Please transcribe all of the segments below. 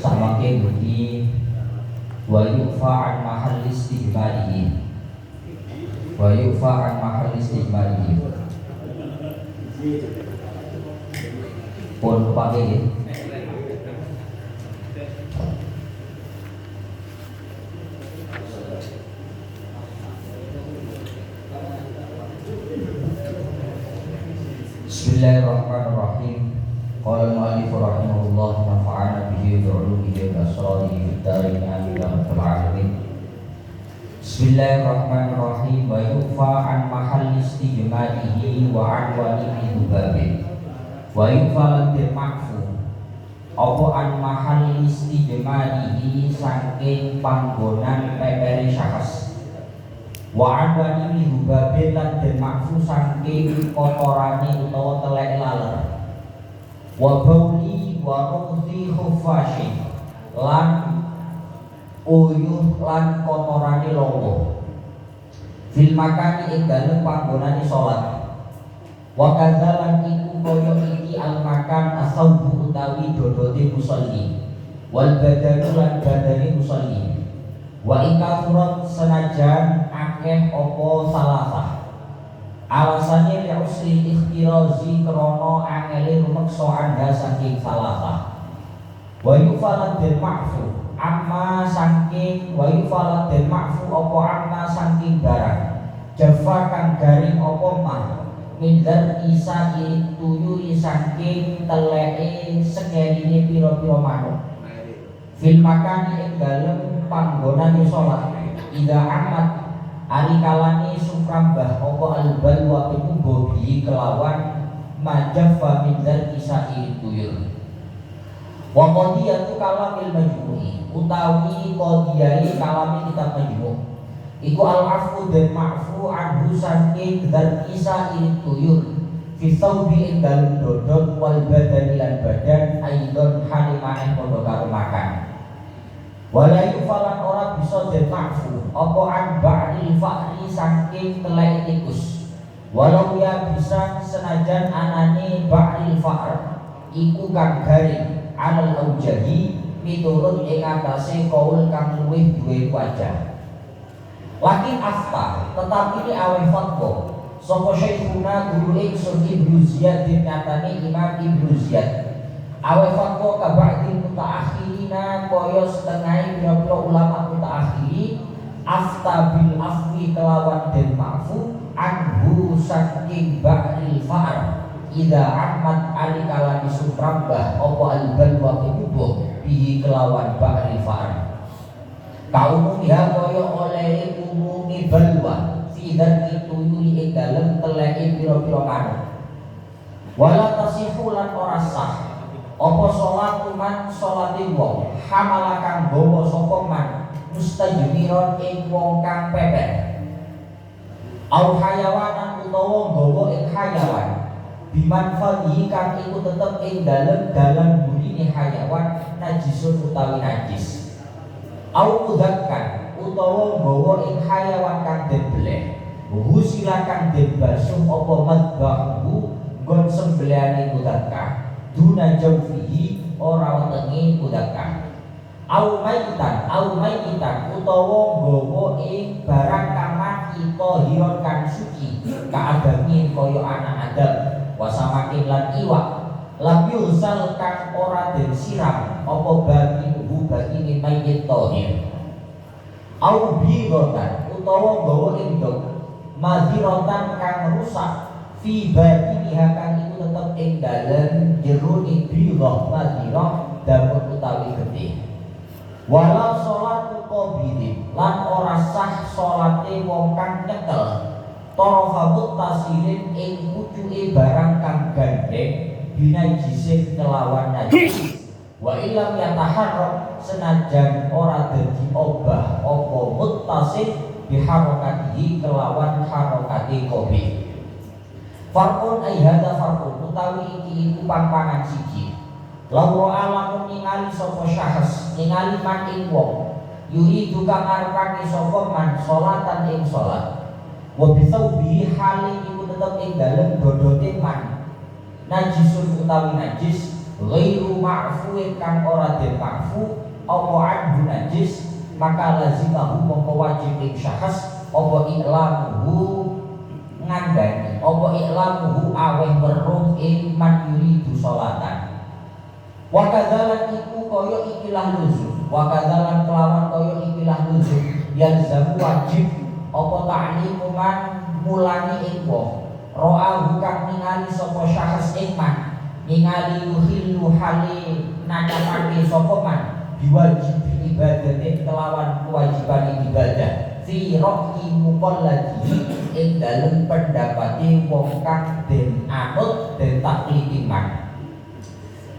sama ke budi wa yufa an mahal istijmalihi wa yufa an mahal istijmalihi pun pakai Bismillahirrahmanirrahim. Qala al-mu'allif rahimahullah nafa'ana bihi wa ulumihi wa asrarihi fid dharain amin ya rabbal alamin. Bismillahirrahmanirrahim. Wa yufa an mahal istijmalihi wa an walihi dubabin. Wa yufa lantir ma'fu apa an mahal istijmalihi saking panggonan pepere syakhs. Wa adwani hubabin lan den makfu saking kotorane utawa telek laler. Wa bauli wa nuthi khufashin lan uyuh lan kotorane lowo. Fil makani ing dalem panggonane salat. Wa kadzalan iku kaya iki al makan asaubu utawi dodote musolli. Wal badanu lan badane musolli. Wa ikathurat senajan akeh opo salasah. Alasannya li usri ikhtirazi krono angeli rumekso anda saking salasah. Wa yufalat den ma'fu amma saking wa yufalat den ma'fu opo amma saking barang jafa kang garing opo mah mindar isai tuyui saking teleke sekerine piro-piro manuk. Fil makani ing dalem panggonane salat ida amat ari kalane sumrambah apa albalwa penyubo bi kelawan majaffa min dzal isai tuyul. Wa qadiyatu kalamil majmu'i utawi qadiyai kalami kitab majmu' iku al-afu dan ma'fu anhu saking dzal isai tuyul fi thawbi ing dalem dodot wal badani lan badan aidon halimane padha karo makan. Wala yufalan ora bisa den ma'fu apa an ba'dil fa'ri saking telek tikus. Walau ya bisa senajan anane ba'dil fa'r iku kang garing alal aujahi miturut ing atase kaul kang luwih duwe wajah. Lakin afta tetapi ini aweh fatwa sapa syekhuna guru ingsun Ibnu Ziyad nyatane Imam Ibnu Ziyad awe fatwa ka ba'dil mutaakhirina kaya setengah pira-pira ulama mutaakhiri afta bil afwi kelawan den ma'fu anhu saking ba'dil fa'r ida ahmad ali kalani suprambah apa albalwa kubuh bihi kelawan ba'dil fa'r kaumumiha kaya oleh umumi balwa fidan itu yuri ing dalem teleke pira-pira manuk wala tasihu lan ora sah apa sholat man sholati wong hamala kang gawa sapa man mustajmiron ing wong kang pepet au hayawanan utawa gawa ing hayawan biman fadhi kang iku tetep ing dalem burine hayawan najisun utawi najis au mudakkan utawa gawa ing hayawan kang den beleh silakan den basuh apa madbahu nggon sembelihane mudakkan duna jawfihi ora wetenge mudakkan au maitan utawa nggawa ing barang kang mati tahiron kang suci kaadamin kaya anak Adam wasamakin lan iwak lam yusal kang ora den siram apa bagi mayit tahir au birotan utawa nggawa ing dok madhirotan kang rusak fi batiniha kang iku tetep ing dalem jero ibroh madhirah dapur utawi gede. Walau sholat qabidi lan ora sah sholate wong kang nyekel tarafabut tasilin ing pucuke barang kang gandeng binajisin kelawan najis. Wa ilam yataharrak senajan ora dadi obah apa muttasil biharokatihi kelawan harokati qabih. Farqun aihada farqun utawi iki iku pampangan siji. Lawa alamun ningali sapa syahs ningali man ing wong yuri duka ngarepake sapa man salatan ing salat. Wa bisaubi hale iku tetep ing dalem dodote man najisun utawi najis ghairu ma'fuin kang ora den ma'fu apa anhu najis maka lazimahu mongko wajib ing syahas apa iklamuhu ngandani apa iklamuhu aweh weruh ing man yuridu sholatan wa kadzalan iku kaya ikilah luzum wa kadzalan kelawan kaya ikilah luzum yalzamu wajib apa ta'limu man mulani ing wong ro'a kang ningali sapa syahas ing man ningali yuhillu hale nakapake sapa man diwajib ibadatin kelawan kewajiban ibadah fi ro'i muqalladi ing dalem pendapati wong kang den anut den taklidi man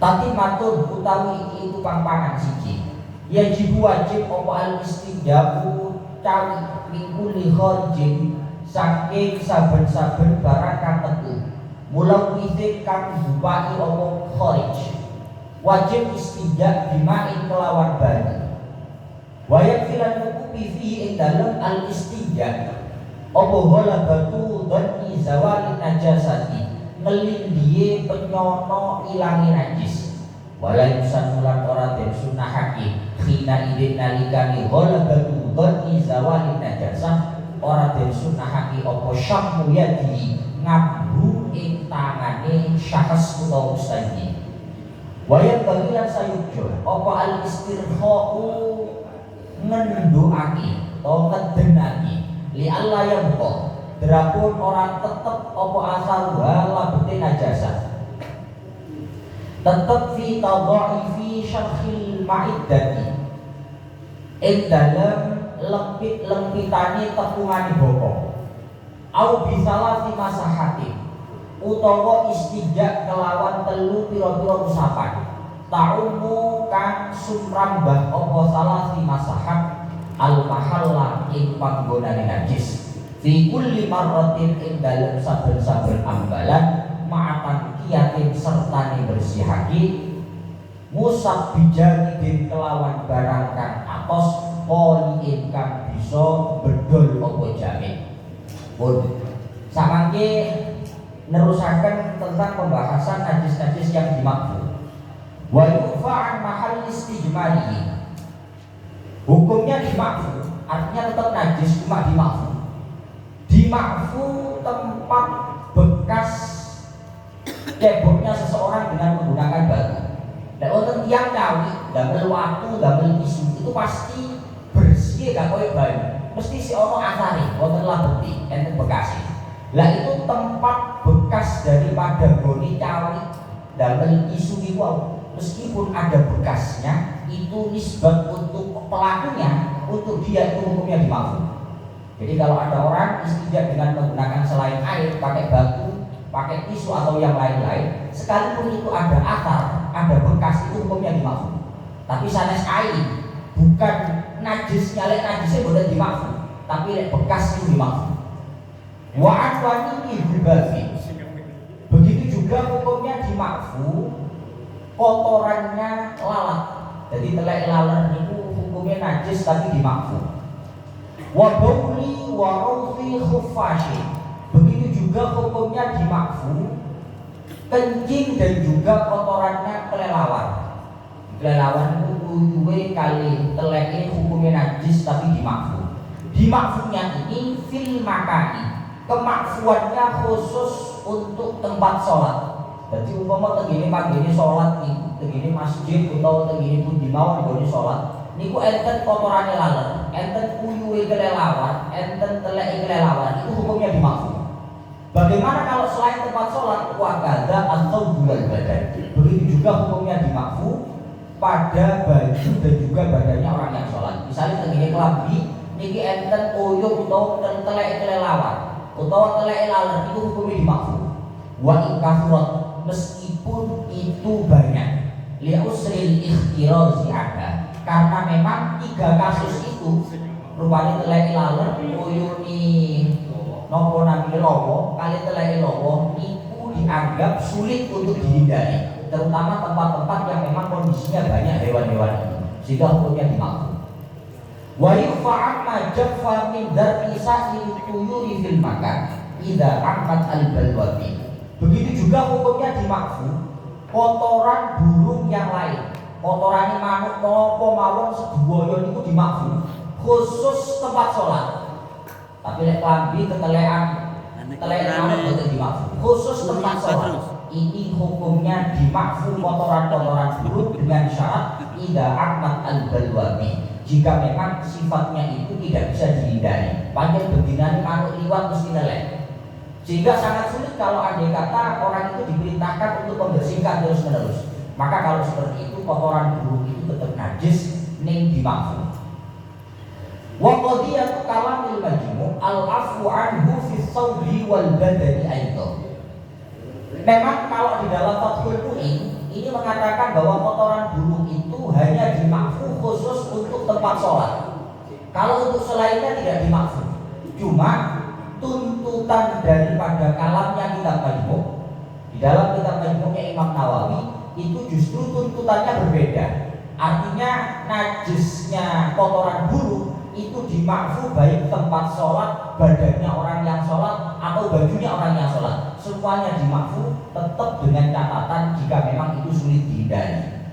tapi matur utawi iki itu pangpangan siji yajib wajib apa al istijabu cawi mingkuli kharjin saking saben-saben barang kang tetu mulau izin kang bupati apa kharij wajib istijab bima'in kelawan bani wayak filan mukubi fi ing dalem al istijab apa ghalabatu dhanni zawali najasati ngelindhiye penyono ilangi najis wala yusannulan ora den sunahake khina idin nalikani ghalabatu dhanni zawali najasah ora den sunahake apa syammu yadi ngabru ing tangane syahs utawa mustaji wayat bagian sayujo apa al istirha'u ngenduaki atau ngedenaki li Allah yang kok berapun orang tetep apa asal wala beti najasa tetep fi tadha'ifi syarhil ma'iddati ing dalem lempit-lempitane tepungane bokok au bisalah si masahati utawa istijak kelawan telu pira-pira usapan ta'umu kang sumrambah apa salah si masahat al mahalla ing panggonane najis fi kulli marratin ing dalem saben-saben ambalan ma'atan kiyatin sertane bersihake musab bijani kelawan barang kang atos poliin kang bisa bedol apa jamin pun samangke nerusaken tentang pembahasan najis-najis yang dimakfu wa yufa'an mahal istijmali hukumnya dimakfu artinya tetap najis cuma dimakfu tempat bekas ceboknya seseorang dengan menggunakan batu dan untuk tiang kawi damel waktu damel isu itu pasti bersih gak koyo banyu mesti si ono asari wonten labeti enten bekasi lah itu tempat bekas daripada goni cawi damel isu iku meskipun ada bekasnya itu nisbat untuk pelakunya untuk dia itu hukumnya dimakfu jadi kalau ada orang istijab dengan menggunakan selain air pakai batu pakai tisu atau yang lain-lain sekalipun itu ada akar ada bekas itu hukumnya dimakfu tapi sanes air bukan najisnya lek najisnya boleh dimakfu tapi lek bekas itu dimakfu wa anwani bibafi begitu juga hukumnya dimakfu kotorannya lalat jadi telek lalat itu hukumnya najis tapi dimakfu wa bauli wa rawfi khuffashi begitu juga hukumnya dimakfu kencing dan juga kotorannya kelelawar itu uyuwe kali teleke hukumnya najis tapi dimakfunya ini fil makani kemakfuannya khusus untuk tempat sholat jadi umpama tegini pagi sholat nih tegini masjid atau tegini pun dimau di sholat niku enten kotorannya laler enten uyuwe kelelawar enten teleke kelelawar itu hukumnya dimakfu bagaimana kalau selain tempat sholat wakada atau bulan badan begitu juga hukumnya dimakfu pada baju dan juga badannya orang yang sholat misalnya tegini kelambi niki enten uyuk atau teleke kelelawar utawa teleke laler itu hukumnya dimakfu wa ikafrat meskipun itu banyak li usril ikhtirazi ada karena memang 3 kasus itu rupanya teleke laler uyuni nopo nami lowo kali teleke lowo itu dianggap sulit untuk dihindari terutama tempat-tempat yang memang kondisinya banyak hewan-hewan itu sehingga hukumnya dimakfu wa yufa'an majaffa min dzati sa'il tuyuri fil makan idza amat al balwati begitu juga hukumnya dimakfu kotoran burung yang lain, kotoran manuk nopo mawon sedaya niku dimakfu khusus tempat sholat. Tapi lek klambi ketelekan manuk boten dimakfu khusus tempat sholat. Ini hukumnya dimakfu kotoran-kotoran burung dengan syarat ida akmat al-balwabi, jika memang sifatnya itu tidak bisa dihindari. Panjang betinani manuk liwat mesti nelek, sehingga sangat sulit kalau andai kata orang itu diperintahkan untuk membersihkan terus menerus. Maka kalau seperti itu kotoran burung itu tetap najis, ning dimakfu. Wa qadiyatu kalamil majmu' al-afwu anhu fi thawbi wal badani aidan. Memang kalau di dalam Fathul Mu'in ini mengatakan bahwa kotoran burung itu hanya dimakfu khusus untuk tempat sholat. Kalau untuk selainnya tidak dimakfu. Cuma tuntutan daripada kalamnya kitab Majmu', di dalam kitab Majmu'nya Imam Nawawi itu justru tuntutannya berbeda. Artinya najisnya kotoran burung itu dimakfu baik tempat sholat, badannya orang yang sholat atau bajunya orang yang sholat, semuanya dimakfu, tetap dengan catatan jika memang itu sulit dihindari.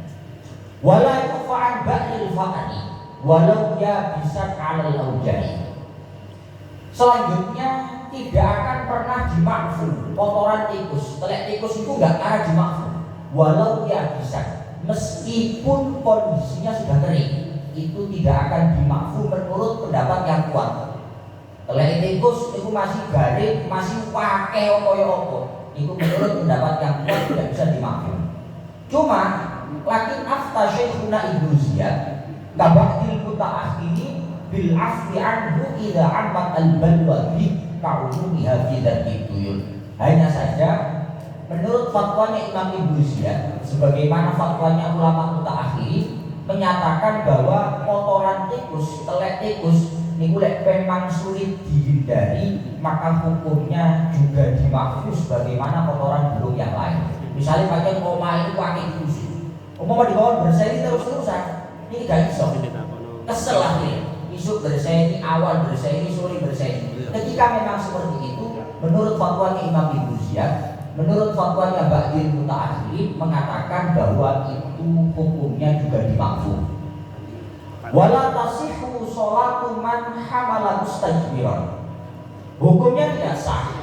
Wala yufa'an ba'il fa'ani walau ya bisa alal aujani. Selanjutnya tidak akan pernah dimakfu kotoran tikus. Telek tikus itu enggak akan dimakfu walau ya bisa, meskipun kondisinya sudah kering, itu tidak akan dimakfu menurut pendapat yang kuat. Telek tikus itu masih garing, masih pakai opo-opo, itu menurut pendapat yang kuat tidak bisa dimakfu. Cuma lakin afta Syekhuna Ibnu Ziyad kaba'dil muta'akhiri bil afwi anhu idza amat al-balwa bi ka'ulumiha fi dzati tuyul. Hanya saja menurut fatwanya Imam Ibnu Ziyad, sebagaimana fatwanya ulama muta'akhiri, menyatakan bahwa kotoran tikus, telek tikus niku lek memang sulit dihindari, maka hukumnya juga dimakfu sebagaimana kotoran burung yang lain. Misalnya pakai koma ini pakai tikus, umpama di bawah berseri terus-terusan, ini gak iso, kesel lah nih. Isuk berseri, awal berseri, sore berseri. Ketika memang seperti itu, menurut fatwanya Imam Ibnu Ziyad, menurut fatwanya Ba'dil Muta'akhiri mengatakan bahwa itu hukumnya juga dimakfu. Wala tasihhu sholatu man hamala mustajbiran. Hukumnya tidak sah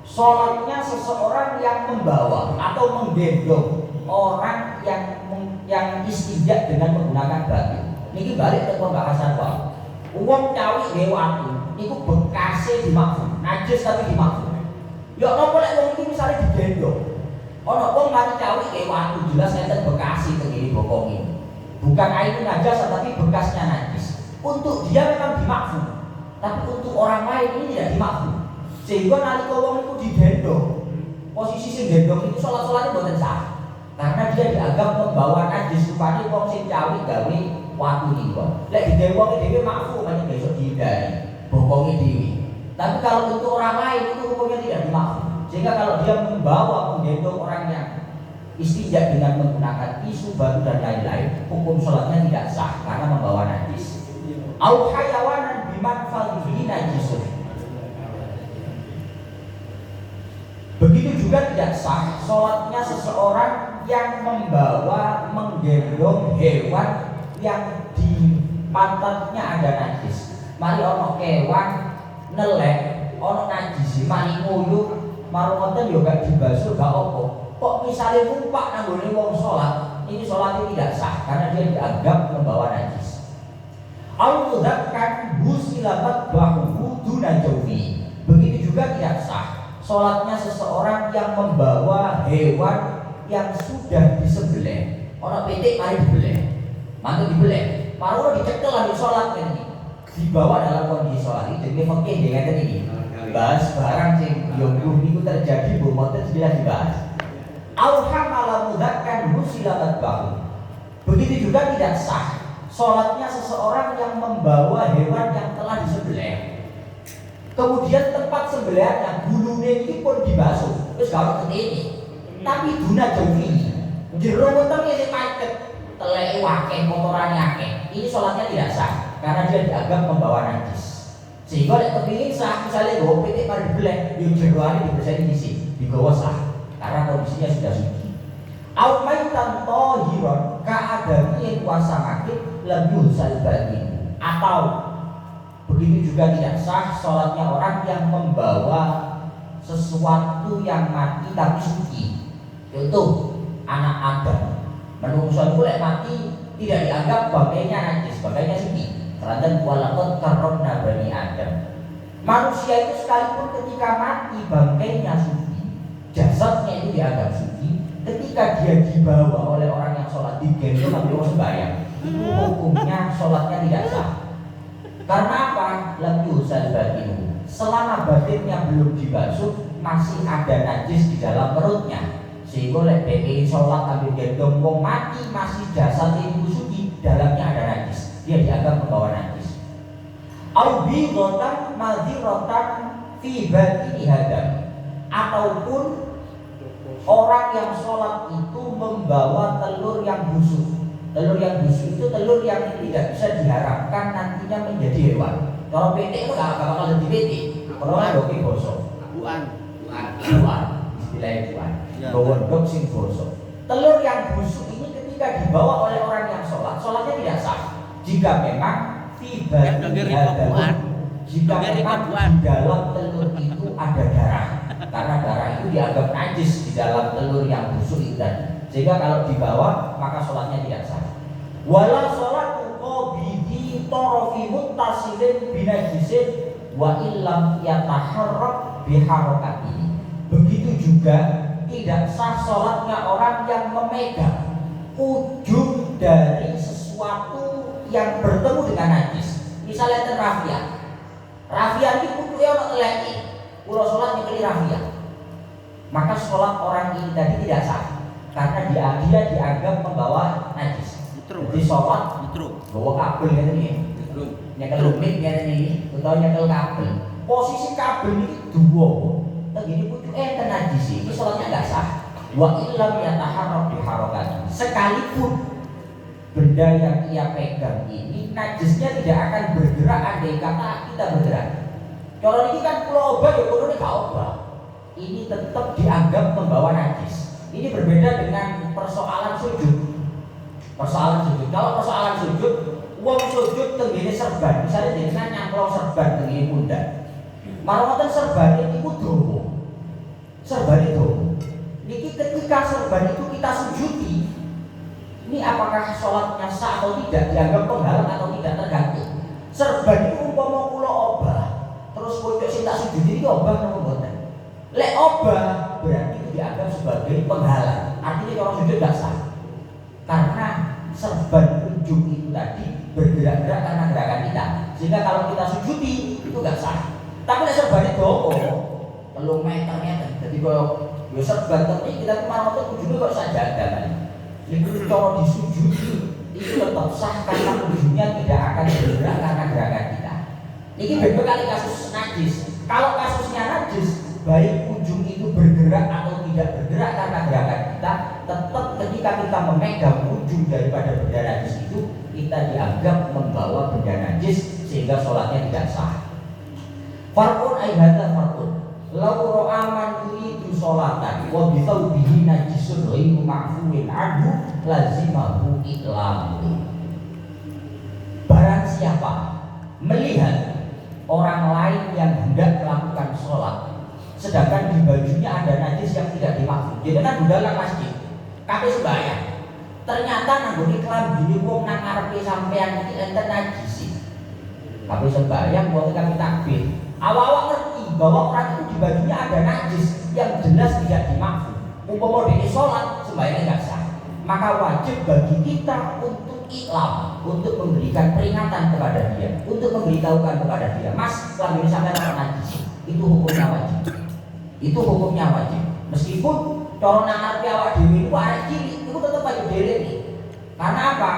sholatnya seseorang yang membawa atau menggendong orang yang istinja dengan menggunakan batu. Niki balik ke pembahasan wau. Wong cawi gawe watu niku bekase dimakfu, najis tapi dimakfu. Ya napa lek wong iki misale digendong. Ana wong mari cawi gawe watu jelas enten bekasi tengene bokong ini. Bukan air najis tapi bekasnya najis. Untuk dia memang dimakfu. Tapi untuk orang lain ini tidak dimakfu. Sehingga nalika wong iku digendong, posisi sing gendong itu salat-salate mboten sah. Karena dia dianggap membawa najis, rupane wong sing cawi gawe watu niku. Lek digendong dhewe makfu banyak besok dihindari, bokonge dhewe. Tapi kalau untuk orang lain itu hukumnya tidak dimakfu. Sehingga kalau dia membawa menggendong orang yang istinja dengan menggunakan tisu, batu dan lain-lain, hukum sholatnya tidak sah karena membawa najis. Au hayawanan biman falfihi najisun. Begitu juga tidak sah sholatnya seseorang yang membawa, menggendong hewan yang di pantatnya ada najis. Mari ono kewan nelek, ono najis, mari nguyuh, marungoten yo gak dibasuh gak apa. Kok misalnya numpak nanggone wong sholat, ini sholatnya tidak sah karena dia dianggap membawa najis. Al-mudzakkar busilabat bahu duna jawfi. Begitu juga tidak sah sholatnya seseorang yang membawa hewan yang sudah disembelih. Orang petik mari dibeleh, mantu dibeleh, maru dicekel ambil sholat ini, dibawa dalam kondisi sholat ini. Jadi fakih dengan ini bahas barang sing yongguh niku terjadi bomoten sudah dibahas. Auham ala mudzakkar busilabat bahu. Begitu juga tidak sah sholatnya seseorang yang membawa hewan yang telah disembelih. Kemudian tempat sembelihannya gulune ini pun dibasuh, terus kalau ketini, tapi duna jauhi, jero wetenge sing macet, teleke wakeh kotorane akeh. Ini sholatnya tidak sah karena dia dianggap membawa najis. Sehingga lek kepingin sah, misalnya bawa pitik mari dibeleh, yo jeroane dibersihkan di sini, digawa sah karena kondisinya sudah suci. Au tohiron keadaan kuasa makin lebih salbatin, atau begitu juga tidak sah sholatnya orang yang membawa sesuatu yang mati tapi suci. Contoh anak Adam, menungso itu mati tidak dianggap bagainya najis, bagainya suci. Karena walakot karomna bani Adam. Manusia itu sekalipun ketika mati bangkainya suci, jasadnya itu dianggap suci. Ketika dia dibawa oleh orang yang sholat digendong sampai mau sembahyang, itu hukumnya sholatnya tidak sah. Karena apa? Lebih usah batinu. Selama batinnya belum dibasuh, masih ada najis di dalam perutnya. Sehingga oleh BPI sholat sambil gendong wong mati masih jasadnya itu suci, dalamnya ada najis. Dia dianggap membawa najis. Aubi rotan madhi rotan fi batini hadam, ataupun orang yang sholat itu membawa telur yang busuk. Telur yang busuk itu telur yang tidak bisa diharapkan nantinya menjadi hewan. Kalau PT itu nggak bakal jadi PT. Kalau nggak bosok. Buan. Istilahnya buan. Bawon sing bosok. Telur yang busuk ini ketika dibawa oleh orang yang sholat, sholatnya tidak sah. Jika memang tiba jika memang di dalam telur itu ada darah, karena darah itu dianggap najis di dalam telur yang busuk itu tadi. Sehingga kalau dibawa maka sholatnya tidak sah. Wala sholatu qabidi torofi muttasilin binajisin wa illam yataharrak biharakati. Begitu juga tidak sah sholatnya orang yang memegang ujung dari sesuatu yang bertemu dengan najis. Misalnya rafia. Rafia ini kutunya orang teleki. Kalau sholat nyekeli rafia, maka sholat orang ini tadi tidak sah. Karena dia dianggap membawa najis. Jadi sholat bawa kabel kan ini, nyekel lumit kan ini, atau nyekel kabel. Posisi kabel ini dua, begini pucuk najis ini sholatnya nggak sah. Wa illam yataharrak biharakati. Sekalipun benda yang ia pegang ini najisnya tidak akan bergerak andai kata kita bergerak. Kalau ini kan pulau obat ya pulau ini gak obat. Ini tetap dianggap membawa najis. Ini berbeda dengan persoalan sujud. Kalau persoalan sujud, uang sujud tenggine serban. Misalnya dengan nyangklong serban tenggine pundak. Marotan serban itu dowo. Serban itu. Niki ketika serban itu kita sujudi, ini apakah sholatnya sah atau tidak, dianggap penghalang atau tidak, tergantung. Serban itu umpama kula obah, terus pojok sing tak sujudi iki obah napa mboten? Lek obah berarti itu dianggap sebagai penghalang. Artinya kalau sujud tidak sah. Karena serban ujung itu tadi bergerak-gerak karena gerakan kita. Sehingga kalau kita sujudi itu tidak sah. Tapi lek serban itu telung meter. Jadi kalau yo serban tapi kita kemarin itu ujungnya kok saja ada kan. Jadi kalau disujudi itu tetap sah karena ujungnya tidak akan bergerak karena gerakan kita. Ini beda kali kasus najis. Kalau kasusnya najis, baik ujung itu bergerak atau tidak bergerak karena gerakan kita, tetap ketika kita memegang ujung daripada benda najis itu, kita dianggap membawa benda najis sehingga sholatnya tidak sah. Farqun aihata farqun. Lau ro'aman yuridu sholatan wa bithawbihi najisun ghairu ma'fuwin anhu lazimahu iklamu. Barang siapa melihat orang lain yang hendak melakukan sholat sedangkan di bajunya ada najis yang tidak dimaksud. Jadi kan budal masjid, kabeh sembahyang. Ternyata nanggone klambine wong nang ngarepe sampean iki enten najis. Kabeh sembahyang wong kabeh takbir. Awak-awak ngerti bahwa orang itu di bajunya ada najis yang jelas tidak dimaksud. Umpama dhewe sholat sembahyangnya enggak sah. Maka wajib bagi kita untuk iklam, untuk memberikan peringatan kepada dia, untuk memberitahukan kepada dia, Mas, klambine sampean ana najis. Itu hukumnya wajib. Itu hukumnya wajib. Meskipun cara nang arep awak dhewe iku arek cilik, iku tetep wajib direni. Karena apa?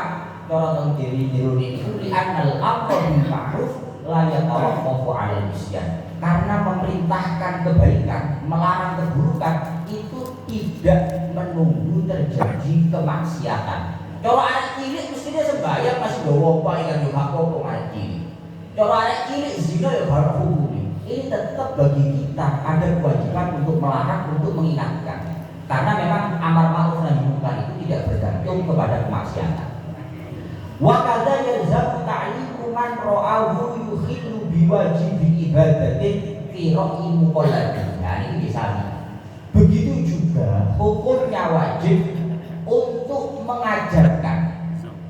Cara teng diri jero niku li anal amru bil ma'ruf la yatawaqqafu 'alal isyan. Karena memerintahkan kebaikan, melarang keburukan itu tidak menunggu terjadi kemaksiatan. Cara arek cilik mestine sembahyang masih gowo apa ingkang yo hak apa arek cilik. Cara arek cilik zina ya harus hukum. Ini tetap bagi kita ada kewajiban untuk melarang, untuk mengingatkan. Karena memang amar ma'ruf nahi munkar itu tidak bergantung kepada kemaksiatan. Wa kadza yalzamu ta'liqu man ra'ahu yukhillu biwajibi ibadatin fi ra'yi muqallad. Nah, ini misalnya. Begitu juga hukumnya wajib untuk mengajarkan,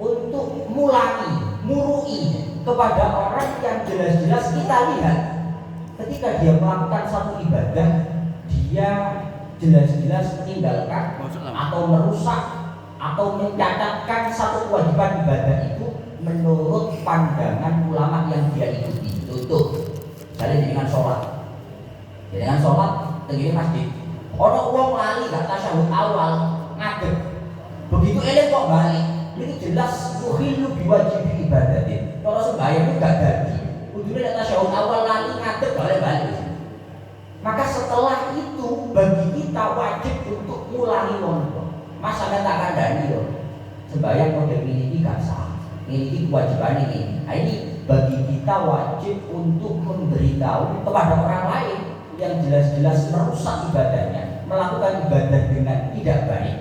untuk murui kepada orang yang jelas-jelas kita lihat ketika dia melakukan satu ibadah, dia jelas-jelas meninggalkan atau merusak atau mencatatkan satu kewajiban ibadah itu menurut pandangan ulama yang dia ikuti. Contoh, misalnya dengan sholat, tenggine masjid, ono wong lali gak tasyahud awal ngadeg, begitu eling kok balik, ini jelas muhilu biwajibi ibadatin. Kalau sembahyang itu gak jadi, ujungnya tasyahud awal lali ngadeg balik. Maka setelah itu bagi kita wajib untuk ngulangi wong. Masa tak kandani yo. Sembahyang model ini gak sah. Ini kewajiban ini. Nah, ini bagi kita wajib untuk memberitahu kepada orang lain yang jelas-jelas merusak ibadahnya, melakukan ibadah dengan tidak baik,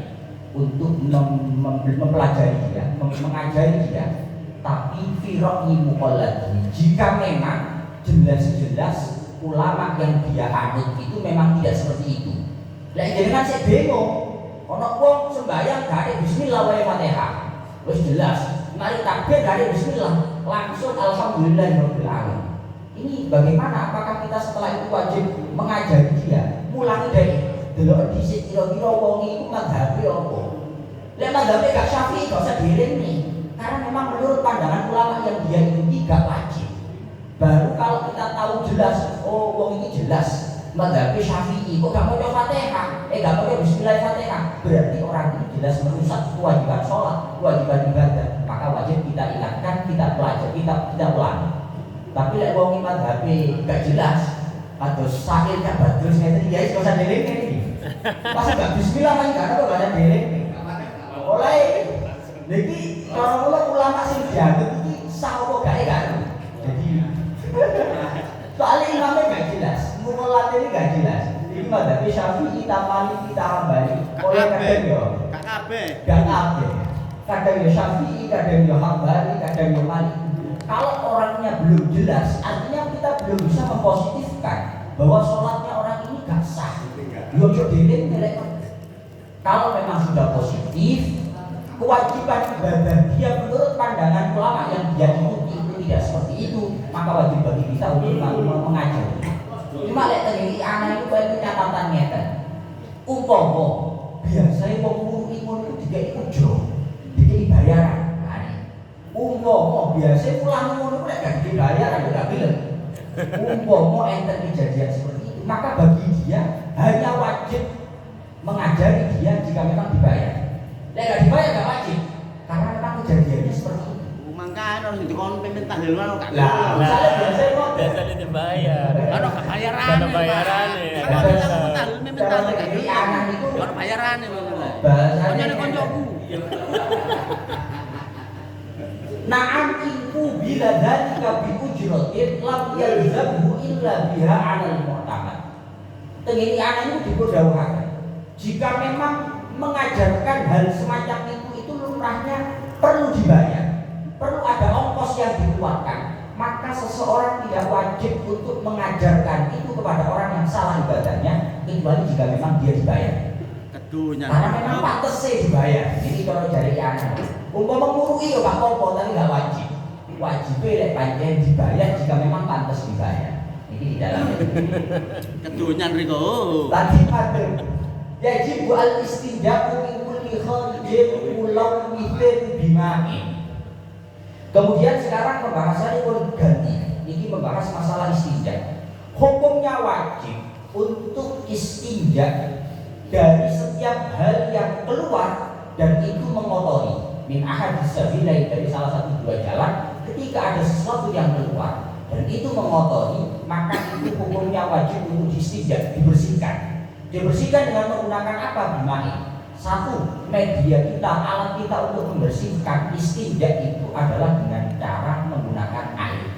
untuk mempelajari dia, mengajari dia. Tapi firaqi muqallad, jika memang jelas-jelas ulama yang dia anut itu memang tidak seperti itu. Lah jenengan sik bingung, ana wong sembahyang gak ada bismillah wae Fatihah. Wis jelas, mari takbir gak ada bismillah, langsung alhamdulillahirabbil alamin. Ini bagaimana? Apakah kita setelah itu wajib mengajari dia, mulangi dari delok dhisik kira-kira wong iku madhabe apa? Lek madhabe gak Syafi'i gak usah dielingni, karena memang menurut pandangan ulama yang dia ikuti gak wajib. Baru kalau kita tahu jelas, oh wong ini jelas madhabe Syafi'i, kok gak maca Fatihah, gak maca Bismillahirrahmanirrahim, berarti orang ini jelas merusak kewajiban sholat, kewajiban ibadah. Maka wajib kita ingatkan, kita pelajari, kita ulangi. Tapi lek wong madhabe gak jelas, kados sakit gak badus ngeten ya wis usah deleng iki. Pas gak bismillah kan gak ada gak ada deleng. Oleh niki kalau ulama sing dianggap iki sah apa gak. Jadi soalnya imamnya gak jelas, mukolat ini gak jelas. Ini madhabe Syafi'i, Maliki, Hambali. Oleh kadang yo gak kabeh. Kadang yo Syafi'i, kadang yo Hambali, kadang yo Maliki. Kalau orangnya belum jelas, artinya kita belum bisa mempositifkan bahwa sholatnya orang ini gak sah. Yo deleng delek. Kalau memang sudah positif, kewajiban ibadah dia menurut pandangan ulama yang dia ikuti itu tidak seperti itu, maka wajib bagi kita untuk mengajari. Cuma lek tadi anak itu banyak catatan ngeten. Umpama biasanya wong murid itu dikai ujo, dikai bayaran. Umpama biasanya pulang ngono lek gak dibayar gak gelem. Umpama enten kejadian seperti itu, maka bagi dia hanya wajib mengajari dia jika memang dibayar. Lek gak dibayar gak wajib, karena memang kejadiannya seperti itu. Mangkane harus dikon pimpin tahlil ono gak. Lah, misalnya biasanya dibayar. Ono gak bayaran. Ono bayarane. Kalau kita mau tahlil pimpin tahlil gak di anak itu ono bayarane maksudnya. bahasanya koncoku. Na'am inku bila dzalika bi ujratin lam yalzamhu illa biha 'alal mu'tamad. Tengene anak itu dipundhawuhaken. Jika memang mengajarkan hal semacam itu lumrahnya perlu dibayar. Perlu ada ongkos yang dikeluarkan. Maka seseorang tidak wajib untuk mengajarkan itu kepada orang yang salah ibadahnya kecuali jika memang dia dibayar. Kedunya. Karena memang pantasnya dibayar. Jadi kalau dari anak umpama murui ya gak apa-apa tapi gak wajib. Wajibnya lek pancen dibayar jika memang pantas dibayar. Ini di dalam Kedunya riko. tadi ada yajib al istinja'u min kulli kharijin mulawwithin bima'in. Kemudian sekarang pembahasannya pun ganti. Ini membahas masalah istinja. Hukumnya wajib untuk istinja dari setiap hal yang keluar dan itu mengotori. Min ahadis sabilain, dari salah satu dua jalan, ketika ada sesuatu yang keluar dan itu mengotori, maka itu hukumnya wajib untuk istinja, dibersihkan. Dibersihkan dengan menggunakan apa? Bimani. Satu, media kita, alat kita untuk membersihkan istinja itu adalah dengan cara menggunakan air.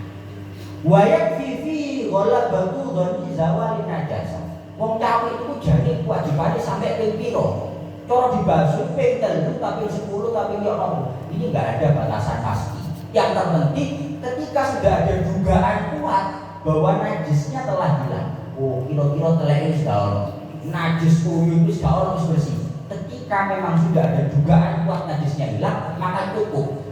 Wa yakfi fi ghalabatu dzanni zawalin najasah. Wong cawe itu jadi kewajibannya sampai ping piro. Cara dibasuh ping 3, tapi 10, tapi yo ini enggak ada batasan pasti. Yang terpenting ketika sudah ada dugaan kuat bahwa najisnya telah hilang. Oh, kira-kira telek wis gak najis uyuh wis gak ono wis bersih. Ketika memang sudah ada dugaan kuat najisnya hilang, maka cukup.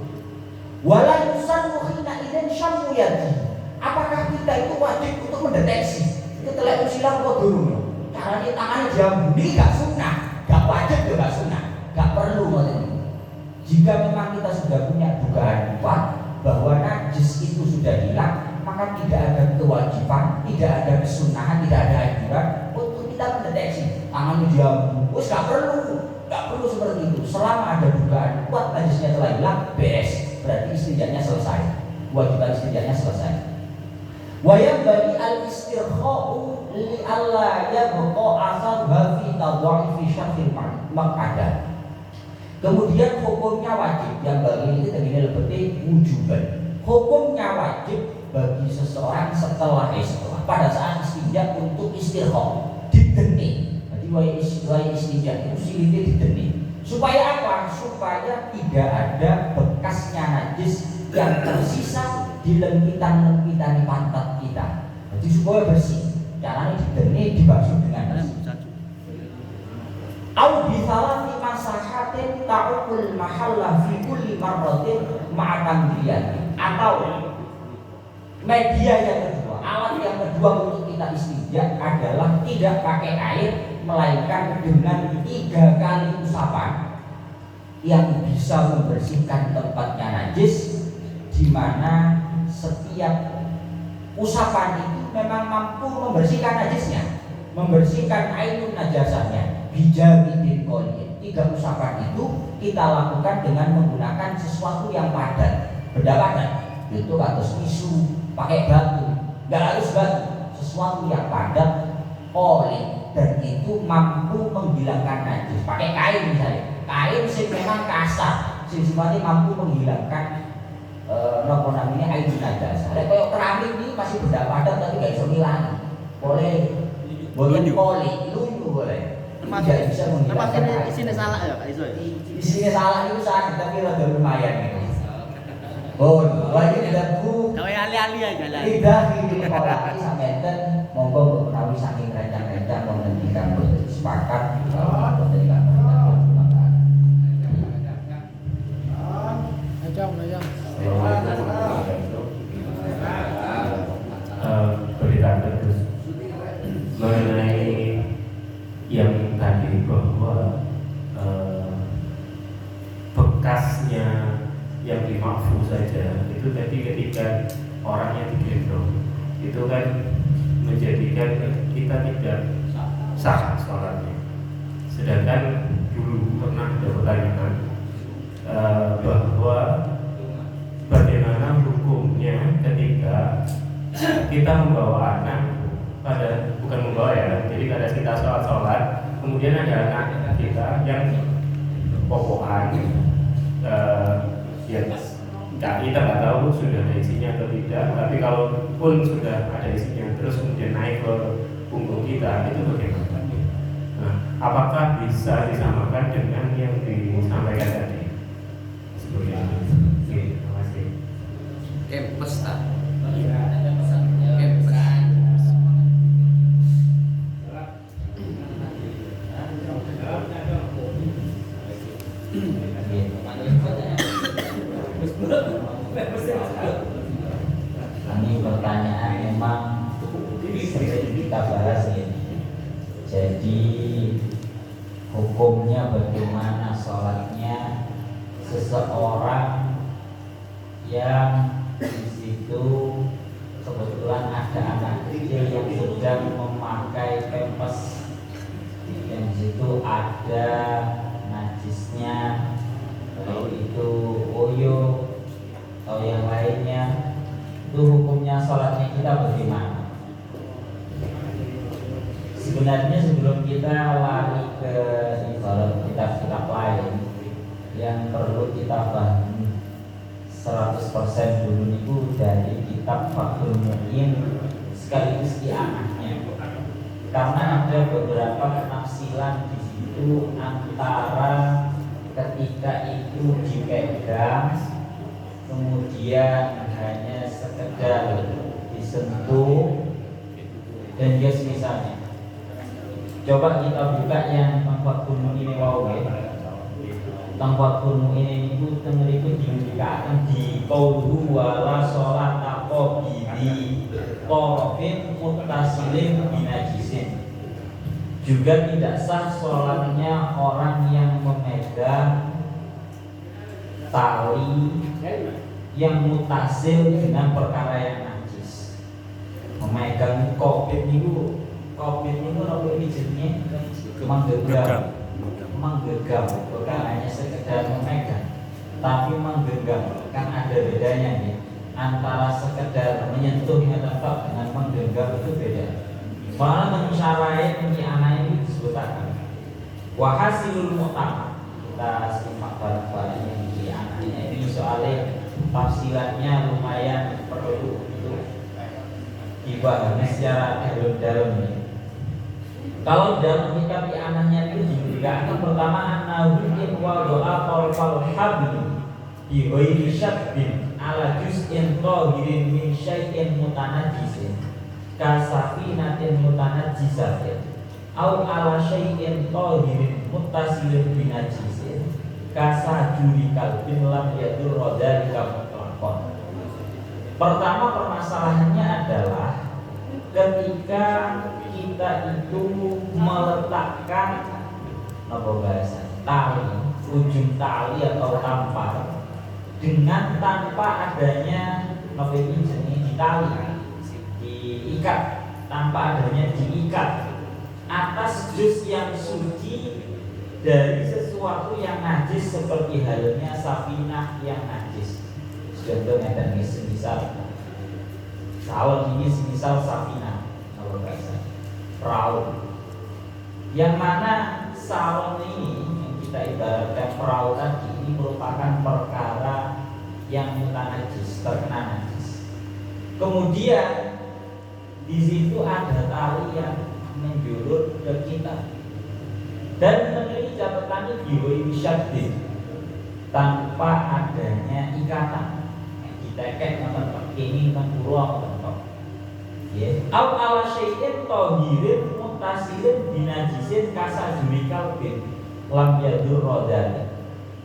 Wala yusannu khina idzan syammu yadi. Apakah kita itu wajib untuk mendeteksi itu telek wis hilang apa durung? Caranya tangannya diambuni gak sunnah, gak wajib juga gak sunnah, gak perlu ngoten. Jika memang kita sudah punya dugaan kuat bahwa najis itu sudah hilang, maka tidak ada kewajiban, tidak ada kesunahan, tidak ada anjuran untuk kita mendeteksi tangannya diambuni. Wis gak perlu seperti itu. Selama ada dugaan kuat najisnya telah hilang, beres. Berarti istinjanya selesai, kewajiban istinjanya selesai. Wa yanbaghi al-istirkha'u li alla yabqa asar fi tadha'ifi syartil maq'adah. Kemudian hukumnya wajib, yang bagi ini tadi lebih wujuban. Hukumnya wajib bagi seseorang setelah pada saat istinja untuk istirkha, dideni. Jadi wa istinja itu silitnya dideni. Supaya apa? Supaya tidak ada bekasnya najis yang tersisa di lempitan-lempitan pantat kita. Jadi supaya bersih. Caranya dideni, dibasuh dengan bersih. Au bi salati masahatin ta'ukul mahalla fi kulli marratin ma'atamdiyah. Atau media yang kedua, alat yang kedua untuk kita istinja adalah tidak pakai air, melainkan dengan 3 kali usapan yang bisa membersihkan tempatnya najis, di mana setiap usapan itu memang mampu membersihkan najisnya, membersihkan ainun najasahnya. Bijamidin qolin. 3 usapan itu kita lakukan dengan menggunakan sesuatu yang padat, benda padat. Itu kados tisu, pakai batu, nggak harus batu, sesuatu yang padat, qolin, dan itu mampu menghilangkan najis. Pakai kain misalnya, kain sing memang kasar, sing sifatnya mampu menghilangkan nopo namanya ainun najasah. Lek koyo keramik ini masih benda padat tapi nggak bisa ngilangi. Boleh qolin, lunyu boleh. Tidak bisa menghilangkan di sini salah ya Kak Iso ya? Di sini salah itu saat tapi rada lumayan gitu. Oh, wajib tidak bu. Gawe ali-ali ya jalan. Tidak hidup kolaki samenten monggo menawi saking rencang-rencang menghentikan sepakat kalau menghentikan berita terus mengenai yang tadi bahwa bekasnya yang dimakfu saja itu tadi ketika orangnya digendong itu kan menjadikan kita tidak sah sholatnya. Sedangkan dulu pernah ada pertanyaan bahwa bagaimana hukumnya ketika kita membawa anak pada bukan membawa ya, jadi pada kita sholat kemudian ada anak kita yang popokan ya kita nggak tahu sudah ada isinya atau tidak, tapi kalau pun sudah ada isinya terus kemudian naik ke punggung kita, itu bagaimana? Nah, apakah bisa disamakan dengan yang disampaikan tadi? Seperti itu. Oke, terima kasih. Kempes tak? Ini pertanyaan memang sering kita bahas ini. Jadi hukumnya bagaimana sholatnya seseorang yang di situ kebetulan ada anak kecil yang sedang memakai pempes, yang di situ ada najisnya, baik itu oyo atau yang lainnya, itu hukumnya sholatnya kita bagaimana? Sebenarnya sebelum kita lari ke ibarat kitab-kitab lain yang perlu kita pahami 100% dulu niku dari kitab Fathul Mu'in sekaligus di anaknya. karena ada beberapa penafsiran di situ antara ketika itu dipegang kemudian hanya sekedar disentuh dan dia misalnya. Coba kita buka yang tempat kuno ini wow ya. Tempat kuno ini itu dibuktikan di qauluhu wala sholata qabili qorofin muttasilin binajisin. Juga tidak sah sholatnya orang yang memegang tali yang mutasil dengan perkara yang najis. Memegang kopit niku apa ini jenisnya menggenggam, bukan hanya sekedar memegang, tapi menggenggam. Kan ada bedanya nih antara sekedar menyentuh tempat dengan menggenggam, itu beda. Malah mensyara'i anak ini disebutkan wahasilul mu'tamad. Kita simak bareng-bareng yang di anaknya ini soalnya tafsirannya lumayan perlu untuk dipahami secara dalam ini. Kalau dalam kitab anaknya itu diberikan pertama anahu in wa doa fal habli bi ghairi syabbin ala juz'in tahirin min syai'in mutanajjisin kasafinatin mutanajjisatin au ala syai'in tahirin muttasilin binajisin kasajuri kalbin lam yadur rodalika mutlaqan. Pertama permasalahannya adalah ketika kita itu meletakkan apa bahasa tali, ujung tali atau tampar dengan tanpa adanya apa ini jenis ditali, diikat, tanpa adanya diikat atas juz yang suci dari sesuatu yang najis seperti halnya safinah yang najis. Contohnya dan misal sawon ini misal safinah kalau bahasa perahu, yang mana sawon ini yang kita ibaratkan perahu tadi ini merupakan perkara yang mutanajis, terkena najis. Kemudian di situ ada tali yang menjulur ke kita dan memiliki catatan diwi syaddin tanpa adanya ikatan. Ditekek nonton ini nonton pulau nonton. Ya. Au ala syai'in tahirin mutasilin binajisin kasajurikal bin lam yadur rodan.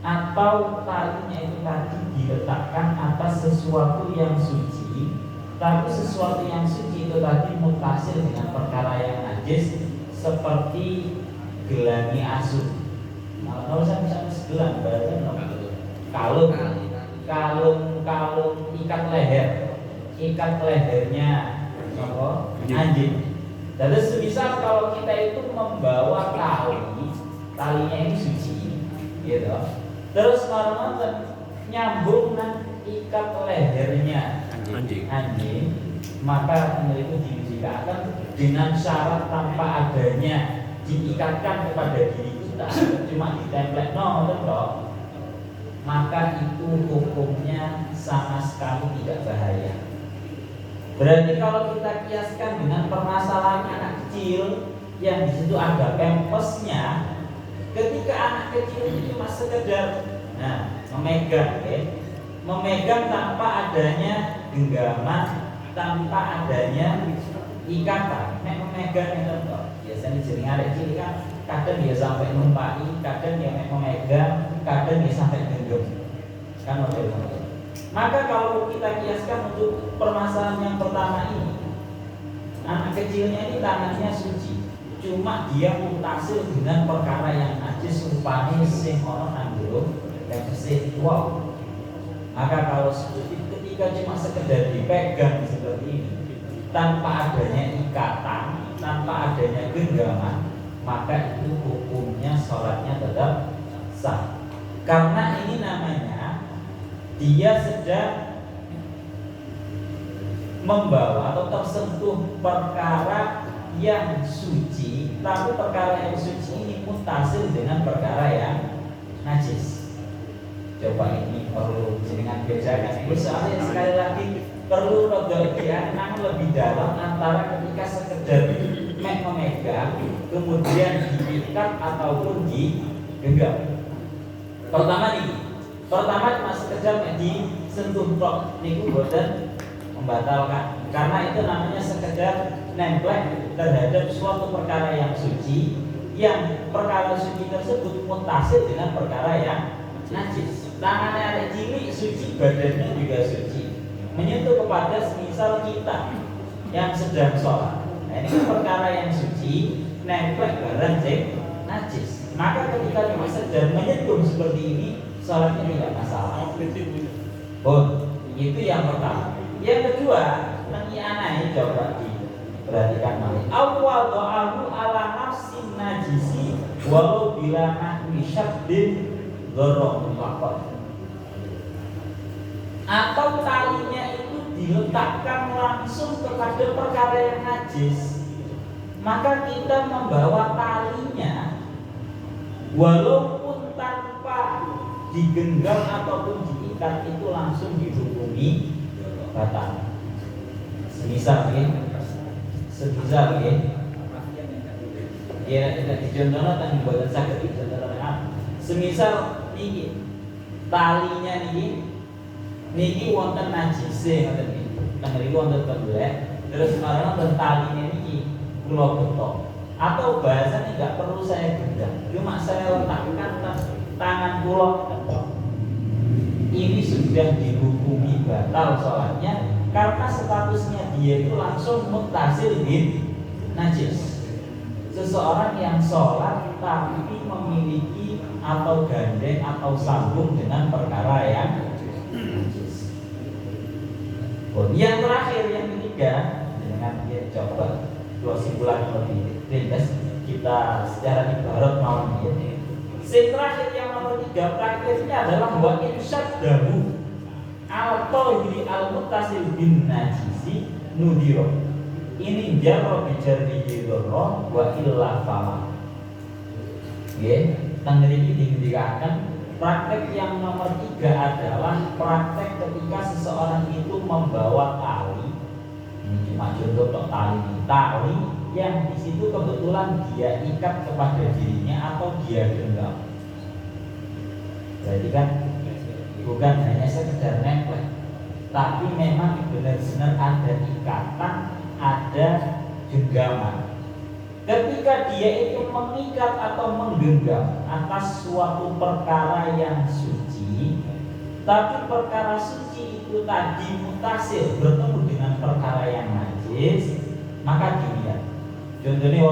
Atau talinya itu tadi diletakkan atas sesuatu yang suci, tapi sesuatu yang suci itu tadi mutasil dengan perkara yang najis seperti gelani asu. Nah, kalau saya bisa segelan berarti kalung ikat lehernya anjing. Jadi semisal kalau kita itu membawa talinya ini suci, gitu. Terus kalau nyambung ikat lehernya anjing, maka itu dijadikan dengan syarat tanpa adanya diikatkan kepada diri kita, cuma ditempel maka itu hukumnya sama sekali tidak bahaya. Berarti kalau kita kiaskan dengan permasalahan anak kecil yang di situ ada pampasnya, ketika anak kecil itu cuma sekedar memegang tanpa adanya genggaman, tanpa adanya ikatan, memegang itu biasanya jaring anak kecil kan kadang dia sampai numpai, kadang dia memegang, kadang dia sampai genggam kan model-model. Maka kalau kita kiaskan untuk permasalahan yang pertama ini, anak kecilnya ini tangannya suci, cuma dia mutasil dengan perkara yang najis rupanya sing ono nanggung dan bersih. Wow. Maka kalau seperti ketika cuma sekedar dipegang seperti ini tanpa adanya ikatan, tanpa adanya genggaman, maka itu hukumnya sholatnya tetap sah. Karena ini namanya dia sedang membawa atau tersentuh perkara yang suci, tapi perkara yang suci ini mutasil dengan perkara yang najis. Coba ini perlu dengan bedakan. Soalnya sekali lagi perlu dianang lebih dalam antara ketika sekedar memegang kemudian diikat ataupun digenggam. Pertama cuma sekedar disentuh tok niku boten membatalkan, karena itu namanya sekedar nempel terhadap suatu perkara yang suci, yang perkara suci tersebut mutasil dengan perkara yang najis. Tangannya ada cilik suci, badannya juga suci, menyentuh kepada semisal kita yang sedang sholat. Nah, ini kan perkara yang suci nempel barang najis. Maka ketika cuma sekedar menyentuh seperti ini, sholatnya tidak masalah. Itu yang pertama. Yang kedua, mengianai, coba diperhatikan malih. Awal do'ahu ala nafsin najisi walau bila nahwi syaddin dhorong mutlaqat. Atau talinya itu diletakkan langsung kepada perkara yang najis, maka kita membawa talinya walaupun tanpa digenggam ataupun diikat itu langsung dihukumi batal. Semisal ya tidak dicontohkan dan dibuat sakit dicontohkan. Semisal niki talinya niki wonten najise ngoten niki. Teng mriku wonten pembelek, terus sekarang wonten taline niki kula betok. Atau bahasanya tidak perlu saya genggam, cuma saya letakkan tangan kula betok. Ini sudah dihukumi batal sholatnya, karena statusnya dia itu langsung muttasil bin najis. Seseorang yang sholat tapi memiliki atau gandeng atau sambung dengan perkara yang najis. Yang terakhir, yang ketiga, dengan dia coba dua simpulan lebih ringkas kita secara ibarat malam ini. Yang terakhir yang nomor 3 praktiknya adalah wa insyaddahu al-tawhiri al-muttasil bin najisi nudiro. Ini jarro bijarrihi dhorro wa illa fala. Tanggeriki dikatakan praktek yang nomor 3 adalah praktek ketika seseorang itu membawa tali. Ini cuma contoh tali yang di situ kebetulan dia ikat kepada dirinya atau dia genggam. Berarti kan bukan hanya sekedar nempel, tapi memang benar-benar ada ikatan, ada genggaman. Ketika dia itu mengikat atau menggenggam atas suatu perkara yang suci, tapi perkara suci itu tadi mutasil bertemu dengan perkara yang najis, maka dilihat. Contohnya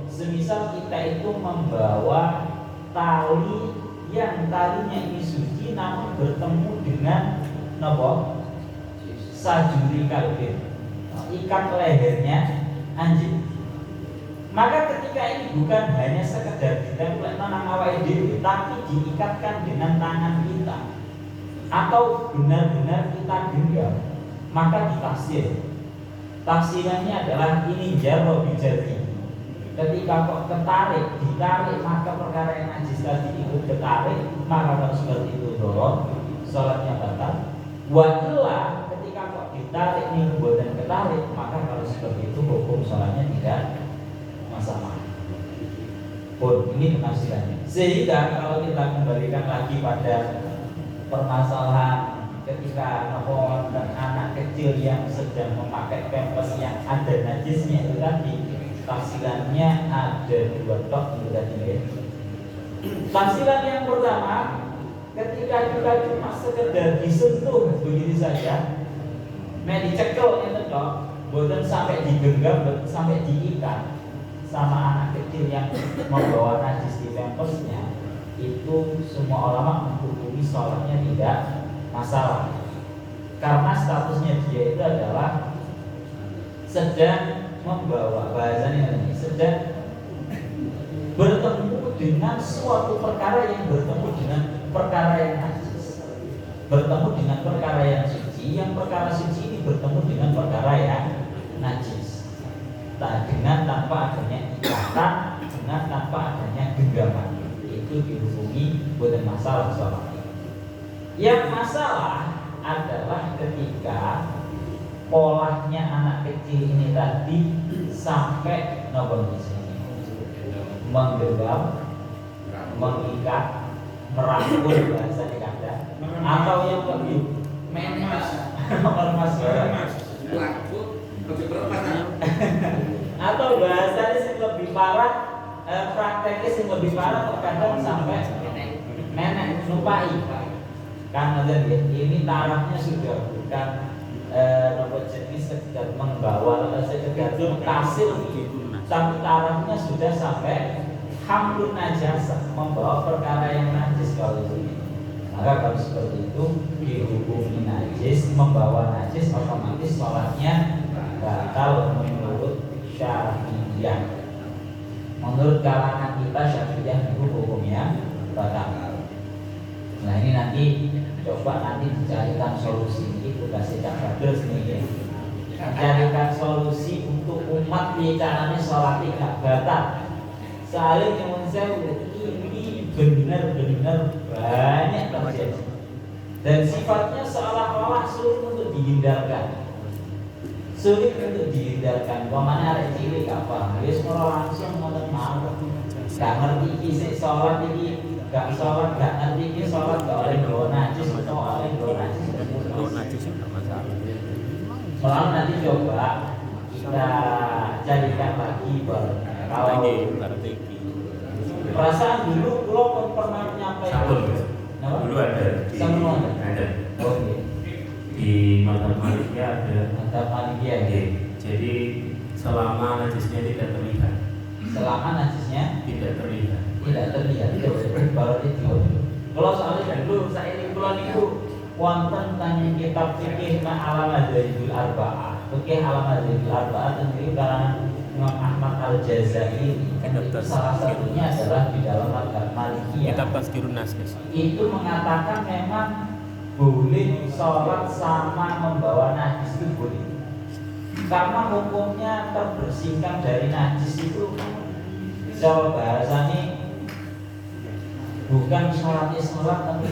semisal kita itu membawa tali yang talinya ini suci namun bertemu dengan sajuri kalbin, ikat lehernya anjing. Maka ketika ini bukan hanya sekedar ditempel nang awake dhewe, tapi diikatkan dengan tangan kita atau benar-benar kita genggam, maka ditafsir. Tafsirannya adalah ini jarro bijari. Ketika kok ditarik, maka perkara yang najis tadi ikut ketarik, maka kalau seperti itu dorong, sholatnya batal. Wajiblah ketika kok ditarik nih buatan ketarik, maka kalau seperti itu hukum sholatnya tidak masalah. Ini penafsirannya. Sehingga kalau kita kembalikan lagi pada permasalahan ketika dan anak kecil yang sedang memakai pampers yang ada najisnya itu tadi, tafsirannya ada 2 tok itu tadi ya. Tafsiran yang pertama, ketika kita cuma sekedar disentuh begitu saja, dicekel itu tok, bukan sampai digenggam, bukan sampai diikat, sama anak kecil yang membawa najis di pampersnya, itu semua ulama menghukumi sholatnya tidak masalah, karena statusnya dia itu adalah sedang membawa, bahasanya ini sedang bertemu dengan suatu perkara yang bertemu dengan perkara yang najis, bertemu dengan perkara yang suci, yang perkara suci ini bertemu dengan perkara yang najis, dengan tanpa adanya ikatan, dengan tanpa adanya genggaman, itu dihukumi bukan masalah sholat. Yang masalah adalah ketika polanya anak kecil ini tadi sampai nopo di sini menggenggam, mengikat, merangkul bahasa dikata, atau yang lebih meremas, atau bahasanya sih lebih parah, prakteknya sih lebih parah, terkadang sampai nenek lupai. Karena ini tarafnya sudah bukan nomor jenis sekedar membawa sekedar mutasil, tapi tarafnya sudah sampai hamlun najasa, membawa perkara yang najis kalau ini. Maka kalau seperti itu dihukumi najis, membawa najis, otomatis sholatnya batal menurut Syafi'iyah. Menurut kalangan kita Syafi'iyah itu hukumnya batal. Nah ini nanti coba nanti dicarikan solusi ini, kasih Cak Badrus nih ya. Carikan solusi untuk umat yang caranya sholat tidak batal. Soalnya yang saya ini benar-benar banyak terjadi dan sifatnya seolah-olah sulit untuk dihindarkan. Sulit untuk dihindarkan. Pemana ada cilik apa? Dia semua langsung ngotot mau. Gak ngerti isi sholat ini. Gak sholat, gak ngerti ini sholat, gak oleh bawa najis, atau oleh bawa najis. Enggak masalah. Soal nanti coba kita jadikan lagi kalau perasaan dulu kalau pernah menyampaikan dulu ada di ada oke. Di mazhab Malikiyah ada. Mazhab Malikiyah ya. Jadi selama najisnya tidak terlihat. Selama najisnya tidak terlihat. Tidak terlihat. Baru itu. Kalau soalnya dulu saya ini bulan itu wonten tanya kitab fikih ma'alam adzaibil arba'ah. Fikih alam adzaibil arba'ah tentang karangan Imam Ahmad Al-Jazairi. Salah satunya adalah di dalam mazhab Malikiyah. Kitab Tazkirun Nas. Itu mengatakan memang boleh sholat sama membawa najis itu boleh. Karena hukumnya terbersihkan dari najis itu. Soal bahasanya bukan sholatnya sholat tapi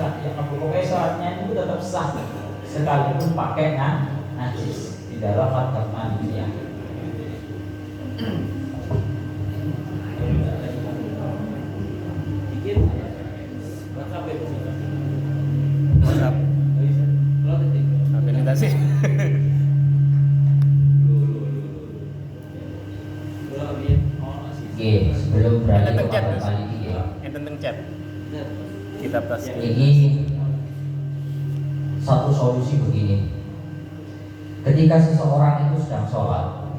pokoknya sholatnya itu tetap sah sekalipun pakai najis di dalam mazhab Malikiyah. Apa sih? Oke, sebelum beralih ke mazhab Malikiyah. Tentang chat. Kitab Tazkir. Ini satu solusi begini. Ketika seseorang itu sedang sholat,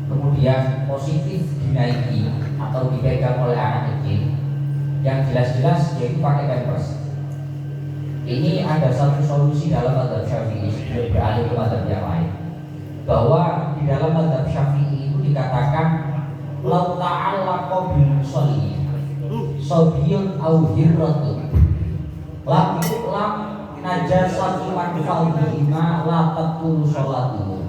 kemudian positif dinaiki atau dipegang oleh anak kecil, yang jelas-jelas dia itu pakai pampers. Ini ada satu solusi dalam mazhab Syafi'i sebelum beralih ke mazhab yang lain, bahwa di dalam mazhab Syafi'i itu dikatakan lau ta'allaqa bil musalli sabiyun aw hirratun lam yu'lam najasatu man fawdihima la tabtulu sholatuhu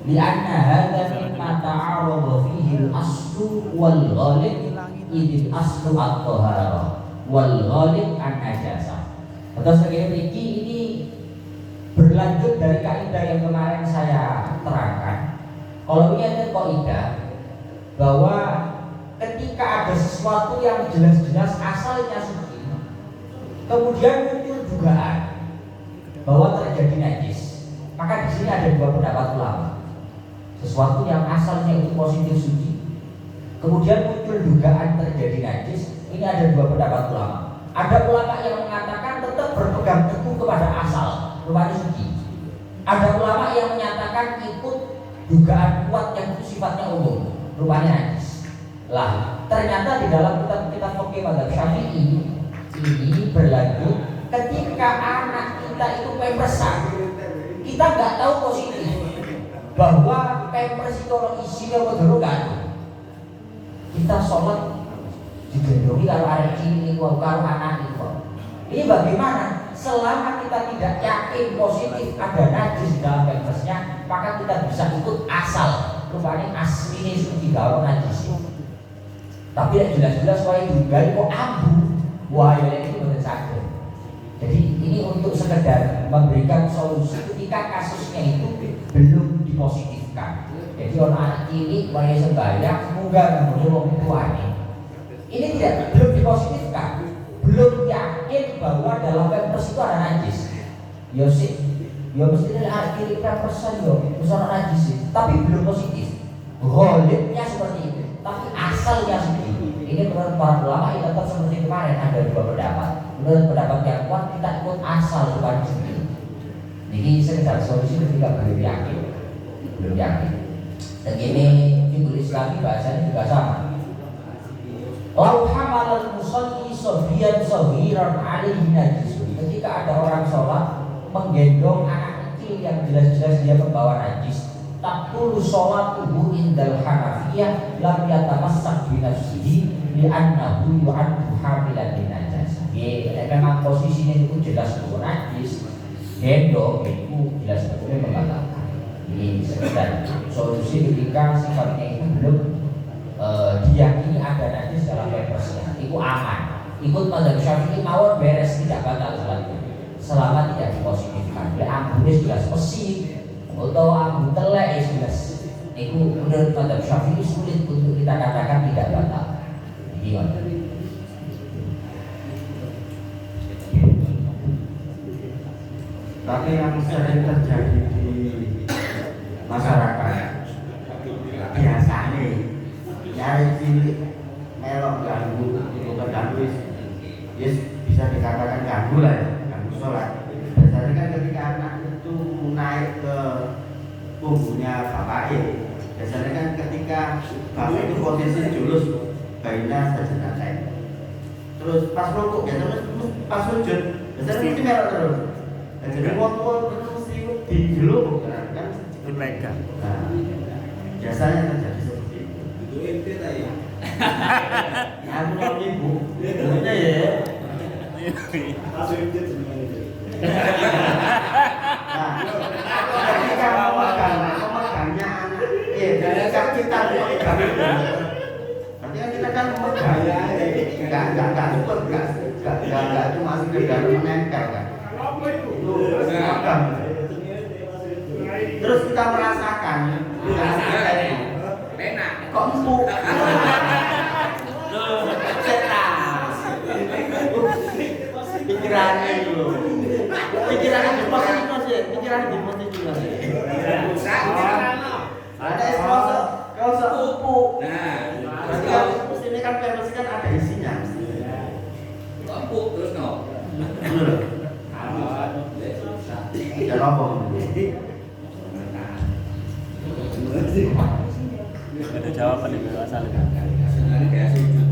li'anna hadha mimma ta'arada fihi al-aslu wal ghalib idil aslu at-taharah wal ghalib an-najasah. Atas begini ini berlanjut dari kaidah yang kemarin saya terangkan. Kalau ini ada kaidah bahwa ketika ada sesuatu yang jelas-jelas asalnya suci, kemudian muncul dugaan bahwa terjadi najis, maka di sini ada dua pendapat ulama. Sesuatu yang asalnya itu positif suci, kemudian muncul dugaan terjadi najis, ini ada dua pendapat ulama. Ada ulama yang mengatakan tetap berpegang teguh kepada asal, rupanya suci. Ada ulama yang menyatakan ikut dugaan kuat yang itu sifatnya umum, rupanya najis. Lah, ternyata di dalam kitab fikih mazhab Syafi'i ini berlanjut ketika anak kita itu pempersan, kita nggak tahu positif bahwa pampers itu kalau isinya kan kita sholat digendongi kalau ada cilik kalau anak itu. Ini bagaimana? Selama kita tidak yakin positif ada najis dalam pampersnya, maka kita bisa ikut asal. Rupanya aslinya suci kalau najis. Tapi yang jelas-jelas wah juga kok ambu, wah itu benar sakit. Jadi ini untuk sekedar memberikan solusi ketika kasusnya itu belum dipositifkan. Jadi orang anak cilik mulai sembahyang munggah nganggo wong tuane. Ini belum dipositifkan, belum yakin bahwa dalam pampers itu ada najis. Yo sih, yo mesti anak cilik pampers yo misalnya najis sih, tapi belum positif. Ghalibnya seperti itu, tapi asalnya seperti itu. Ini menurut para ulama yang tetap seperti kemarin ada dua pendapat. Menurut pendapat yang kuat kita ikut asal bukan sendiri. Ini sekedar solusi ketika belum yakin. Dan ini fiqhul Islami bahasanya juga sama. Lau hamalal musalli sobiyan sohiran alaihi najisun. Ketika ada orang sholat menggendong anak kecil yang jelas-jelas dia membawa najis, taqulu sholatuhu indal hanafiyah lam yatamassak binafsihi li'annahu yu'addu hamilan binajasah. Memang posisinya itu jelas itu najis, gendong itu jelas betul membatalkan. Ini sekedar solusi ketika sifatnya itu belum diyakini ada najis dalam pampersnya, itu aman. Ikut mazhab Syafi'i mawon beres, tidak batal salatnya selama tidak dipositifkan. Ya ambune jelas besi atau ambu telek jelas. Itu menurut mazhab Syafi'i sulit untuk kita katakan tidak batal. Gimana? Tapi yang sering terjadi di masyarakat biasanya nyari cilik melok ganggu, bukan ganggu, yes, bisa dikatakan ganggu lah ya, ganggu sholat. Biasanya kan ketika anak itu naik ke punggungnya bapaknya, biasanya kan ketika bapak itu posisi julus bayinya sajadah, terus pas rukuk biasanya pas sujud biasanya mesti melok terus. Jadi waktu terus dijeluk kan dipegang. Nah, biasanya terjadi seperti itu. Itu ente lah ya. Aku mau ibu, sebenarnya ya. Langsung ente sebenarnya. Nah, ketika memegangnya anak, ketika kita memegang itu, artinya kita kan memegang, nggak cuma sekedar menempel kan. Itu memegang. Terus kita merasakan kok empuk pikirannya itu pikirannya ada espresso kalau seempuk berarti kan ini kan versi kan ada isinya Empuk terus no. ya apa Ada jawaban yang berasal. Sebenarnya kayak sujud.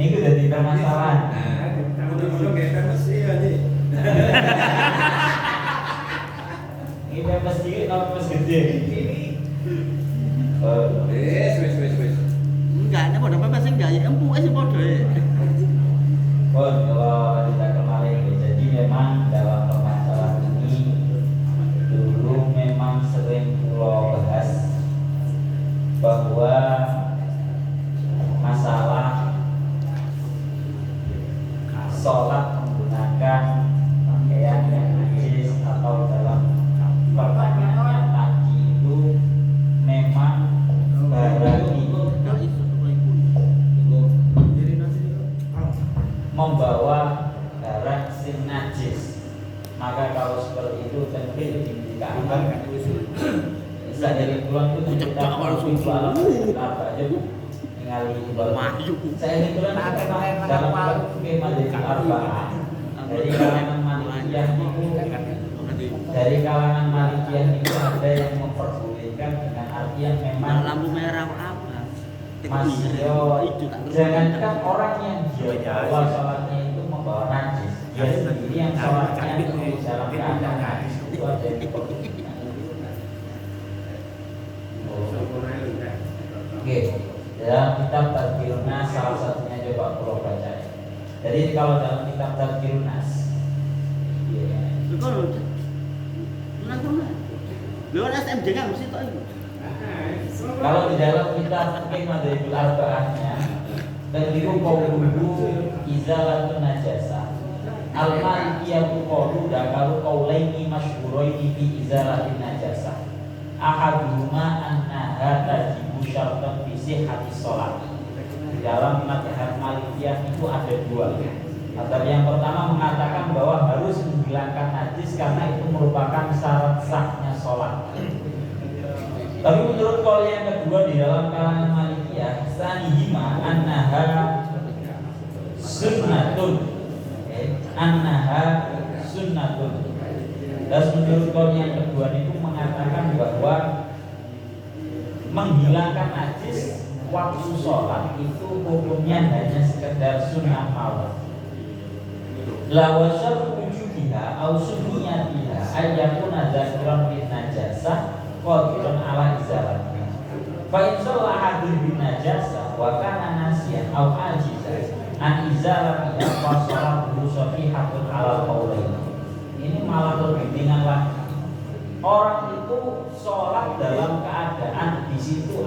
Ini udah jadi permasalahan. Ini pempes dikit, pempes gede. Wes. Enggak, ini pada pempes enggak ya, empuk aja pada ya. Kalau kita kembali, jadi memang dalam permasalahan ini dulu memang sering pulau bahas bahwa masalah sholat menggunakan pakaian yang najis atau dalam pertanyaannya tadi itu memang berarti membawa barang sin najis. Maka kalau seperti itu tentu dikatakan bisa dari pulang itu kita harus jual apa aja ningali saya ini bulan dalam skema dari arba'ah dari kalangan Malikiyah itu ada yang memperbolehkan dengan artian memang Lampu merah apa? jangankan orang yang Jawa sholatnya itu membawa najis, dia sendiri yang sholatnya itu dalam keadaan najis itu ada yang Oke, Dalam kitab Tadbirun Nas salah satunya coba kalau baca. Jadi kalau dalam kitab Tadbirun Nas, Itu lho. Nang lho SMJ kan mesti tok iku. kalau di dalam kitab Fikih Madzhabul Arba'ahnya, tadbiru qauluhu izalatun najasah. Al-Malikiyatu qaulu dakaru qaulaini masyhuraini fi izalatin najasah. Ahaduhuma annaha tajibu syartan fi sihhatis shalah. Di dalam mazhab Malikiyah itu ada dua. Mazhab yang pertama mengatakan bahwa harus menghilangkan najis karena itu merupakan syarat sahnya sholat. Tapi menurut kaul yang kedua di dalam kalangan Malikiyah, sanihima annaha sunnatun. Annaha sunnatun. Dan menurut kaul yang kedua itu mengatakan bahwa menghilangkan najis waktu sholat itu hukumnya hanya sekedar sunnah mawar. La wasar wujudiha au sunniyatiha ayyakuna zakiran bin najasah qadiran ala izalatiha. Fa in shalla hadir bin najasah wa kana nasiyan au ajizan an izalatiha fa shalatuhu sahihatun ala qaulain. Ini malah lebih ringan lagi. Orang itu sholat dalam keadaan di situ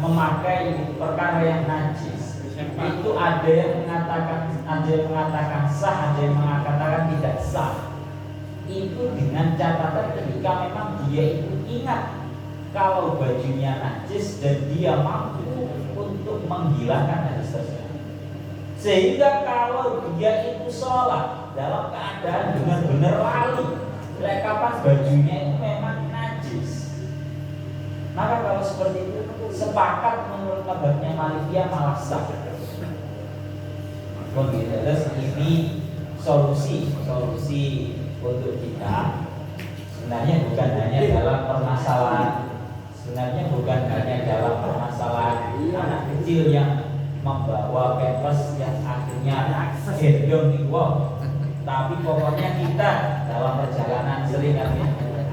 memakai perkara yang najis. Itu ada yang mengatakan sah, ada yang mengatakan tidak sah. Itu dengan catatan ketika memang dia itu ingat kalau bajunya najis dan dia mampu untuk menghilangkan najis tersebut. Sehingga kalau dia itu sholat dalam keadaan benar-benar lalu, kapan bajunya itu memang najis, maka kalau seperti itu sepakat menurut mazhabnya Malikiyah malah sah. Terus ini solusi untuk kita sebenarnya bukan hanya dalam permasalahan anak kecil yang membawa pampers yang akhirnya gendong di wall. Tapi pokoknya kita dalam perjalanan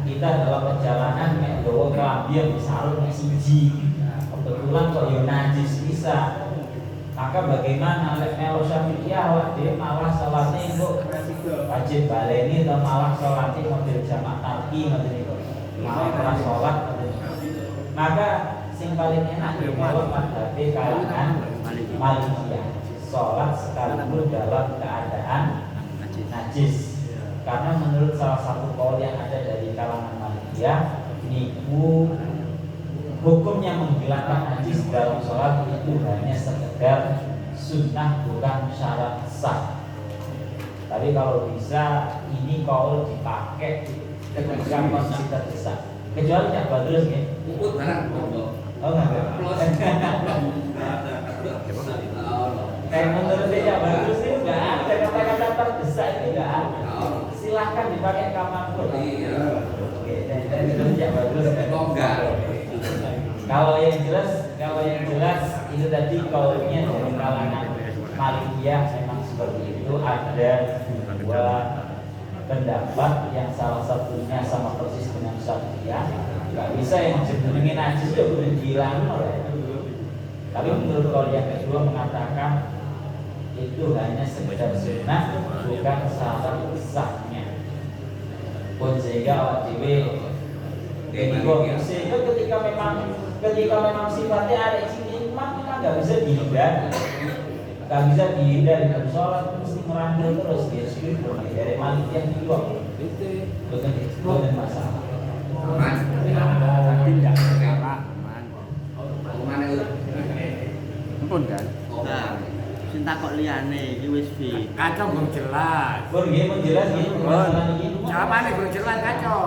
kita dalam perjalanan nggawa kelambi yang disarung siji. Kebetulan kok yo najis bisa. Maka bagaimana lek melo Syafi'iyah awak dhewe malah salate kok wajib baleni atau malah salate model jamak tarki ngoten niku. Malah ora salat. Maka sing paling enak yo melo madhabe kalangan Malikiyah. Salat sekalipun dalam keadaan najis. Karena menurut salah satu kaul yang ada dari kalangan Malikiyah, niku hukumnya menghilangkan najis dalam sholat itu hanya sekedar sunnah, bukan syarat sah. Tapi kalau bisa ini kaul dipakai ketika kondisi terdesak. Kecuali Cak Badrus ya. Ukut barang pondok. Oh enggak. Kayak menurut Cak Badrus itu enggak ada kata-kata terdesak itu enggak ada. Silahkan dipakai kapanpun. Iya. Oke, dan itu Cak Badrus Enggak. Kalau yang jelas itu tadi kaulnya dari kalangan Malikiyah memang seperti itu. Ada dua pendapat yang salah satunya sama persis dengan Syafi'iyah. Gak bisa yang jenenge najis itu udah dihilangin oleh. Tapi menurut kaul yang kedua mengatakan itu hanya sekedar sunnah, bukan syarat sahnya. Pun sehingga awak dhewe sehingga ketika memang sifatnya ada sini memang nggak bisa dihindari, dari sholat mesti merangkul terus dia syukur dari Malikiyah di luar bukan masalah. Tidak salah, Mana itu? ampun kan. Nah, cinta kok liyane iki wis fi. Kacau belum jelas. Bor nggih mun jelas nggih masalah iki. Jawabannya belum jelas kacau.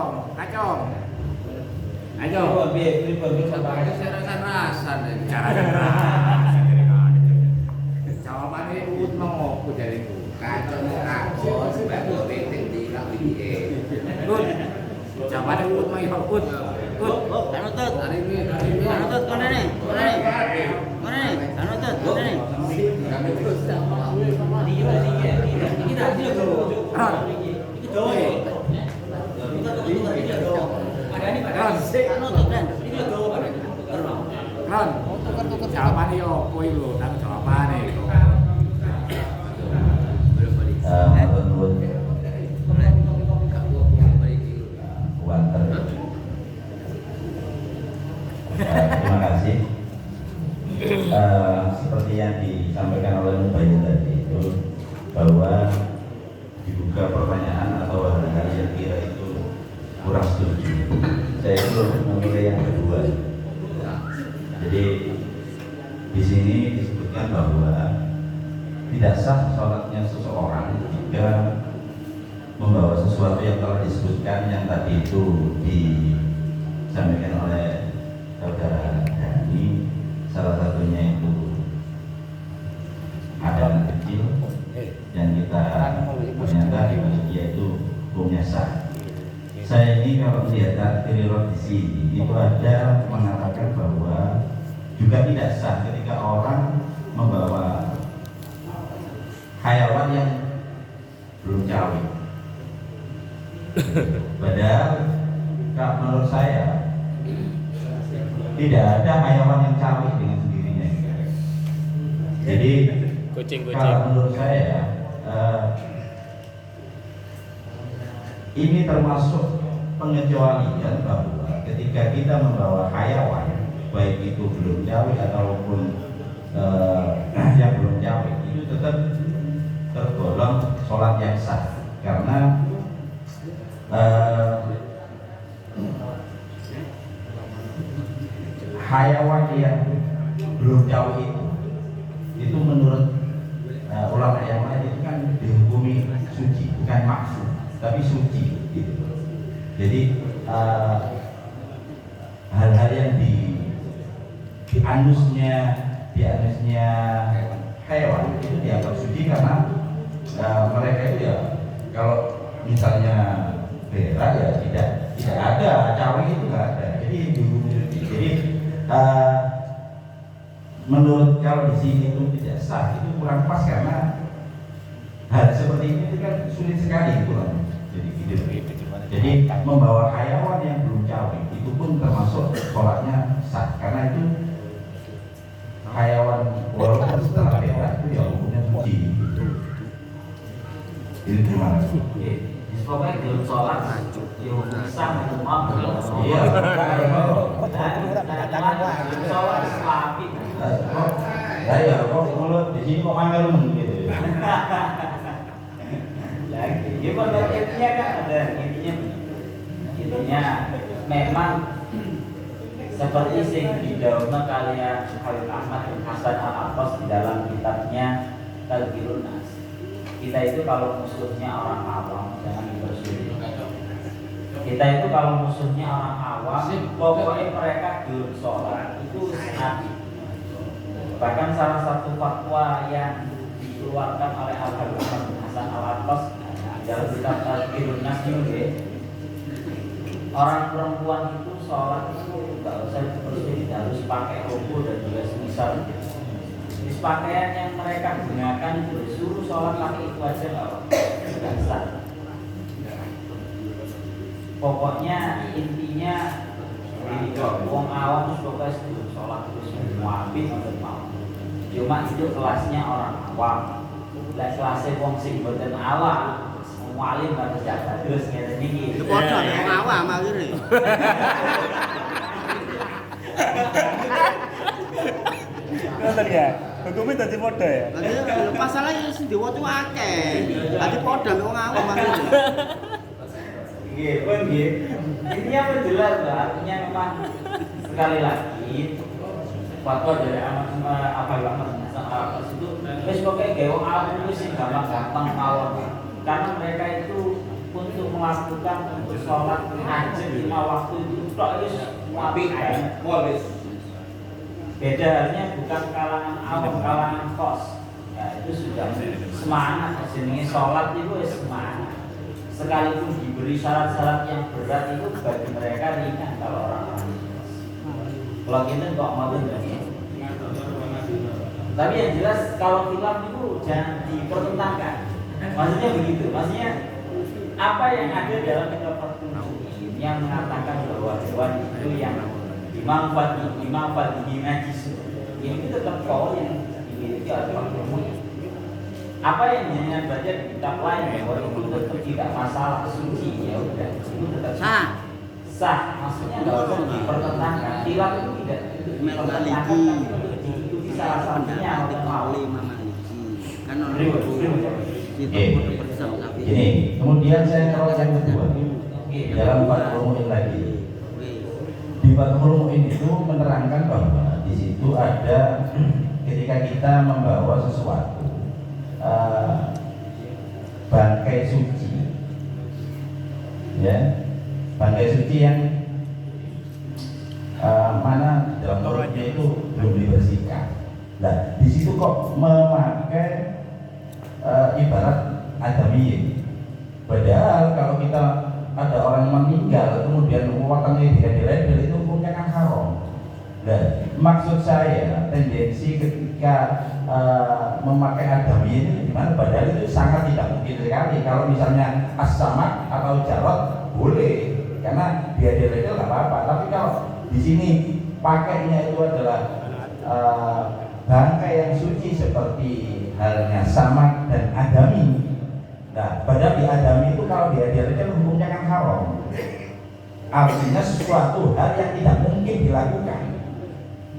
Ayo. Bor pripun sampeyan. Rasa-rasa deh. Cara jawabannya ut mau aku dari Kacau kacau sebab gue penting di lagi dia. jawabannya ut mau ya ut. Kan utut. Hari ini. Kan utut kono ne. Kan utut kono ne. Kami terus Iki tadi lho. Iki doe. Ada ini pada. Kan utut kan. Iki lho doe pada. Ron, tuker jawaban jawabannya apa itu lho, tak jawabannya itu. Terima kasih. Seperti yang disampaikan oleh Mubayin tadi itu, bahwa dibuka pertanyaan atau hal-hal yang kira itu kurang setuju. Saya itu memilih yang kedua. Jadi di sini disebutkan bahwa tidak sah sholatnya seseorang jika membawa sesuatu yang telah disebutkan yang tadi itu disampaikan oleh saudara Dani, salah satunya itu ada kecil yang kita ternyata yaitu hukumnya sah. Saya ini kalau melihat riwayat di sini itu ada mengatakan bahwa juga tidak sah ketika orang membawa hayawan yang belum cawi. Padahal kalau menurut saya tidak ada hayawan yang cawi dengan sendirinya. Jadi kalau menurut saya ini termasuk pengecualian bahwa ketika kita membawa hayawan baik itu belum cawi ataupun yang belum cawi itu tetap tergolong sholat yang sah karena hayawan yang belum cawi itu menurut ulama yang lain itu kan dihukumi suci, bukan maksud tapi suci gitu. Jadi hal-hal yang di anusnya hewan itu dianggap suci karena mereka itu ya kalau misalnya berak ya tidak ada cawi itu nggak ada, jadi dihukumi suci. Jadi menurut kalau di sini itu tidak sah itu kurang pas karena hal seperti ini kan sulit sekali pulang. Jadi gitu. Jadi membawa hayawan yang belum cawi itu pun termasuk sholatnya sah karena itu hayawan walaupun setelah berak itu ya hukumnya suci. Ini terima kasih. Pokoknya belum sholat, belum sah, belum mampu. Iya. Sholat selami. Ya kok mulut di sini kok mangkel gitu. Lagi, ya pada intinya kan ada intinya memang seperti sing didhawuhna kalian Khalil Ahmad bin Hasan Al-Abbas di dalam kitabnya Tadhkirun Nas. Kita itu kalau musuhnya orang awam jangan dipersulit. Kita itu kalau musuhnya orang awam pokoknya mereka belum sholat itu nabi. Bahkan salah satu fatwa yang dikeluarkan oleh Al-Habib Ahmad bin Hasan Al-Abbas dalam kitab Tadhkirun Nas ini, orang perempuan itu sholat itu nggak usah dipersulit, harus pakai ruku dan juga semisal. Jenis pakaian yang mereka gunakan itu disuruh sholat pakai itu aja nggak sah. Pokoknya intinya ini wong awam pokoknya sebelum sholat itu semua habis untuk mau. Cuma itu kelasnya orang awam. Kelasnya wong sing boten awam. Mualim harus jaga terus ngene niki. Padha wong awam akhire. Ngoten ya. Hukumnya dadi padha ya. Lha masalahnya sing diwaca akeh. Dadi padha wong awam akhire. Nggih, pun nggih. Intinya jelas lah, artinya memang sekali lagi fatwa dari Al-Habib Ahmad bin Hasan Al-Abbas itu wis pokoke gawe wong awam itu sing gampang mawon. Karena mereka itu untuk melakukan sholat hajat 5 waktu itu tok wis apik banget. Beda halnya bukan kalangan awam, kalangan kos. Ya itu sudah semangat jenenge sholat itu wis semangat. Sekalipun diberi syarat-syarat yang berat itu bagi mereka ringan kalau orang-orang kos. Kalau kita kok mau begini. Tapi yang jelas kalau khilaf itu jangan dipertentangkan. Maksudnya begitu, maksudnya apa yang ada dalam kitab Fathul yang mengatakan bahwa hewan itu yang dimanfaati najis ini tetap kaul yang dimiliki oleh makhluk umum. Apa yang jenengan baca di kitab lain bahwa itu tetap tidak masalah suci, ya udah itu tetap sah. Maksudnya nggak usah dipertentangkan. Tilak itu tidak dipertentangkan, tapi diikuti salah satunya oleh mau. Kan orang Gini, kemudian saya terus yang kedua dalam Fathul Mu'in lagi. Di Fathul Mu'in itu menerangkan bahwa di situ ada ketika kita membawa sesuatu bangkai suci, ya, bangkai suci yang mana dalam perutnya itu belum dibersihkan. Nah, di situ kok memakai ibarat adami. Padahal kalau kita ada orang meninggal kemudian wetenge dilebel itu hukumnya kan haram. Nah, maksud saya tendensi ketika memakai adami ini gimana? Padahal itu sangat tidak mungkin sekali. Kalau misalnya as-samak atau jarot boleh karena dia dilebel nggak apa-apa. Tapi kalau di sini pakainya itu adalah bangkai yang suci seperti halnya samak dan adami. Nah, padahal di adami itu kalau diadilkan hukumnya kan haram. Artinya sesuatu hal yang tidak mungkin dilakukan.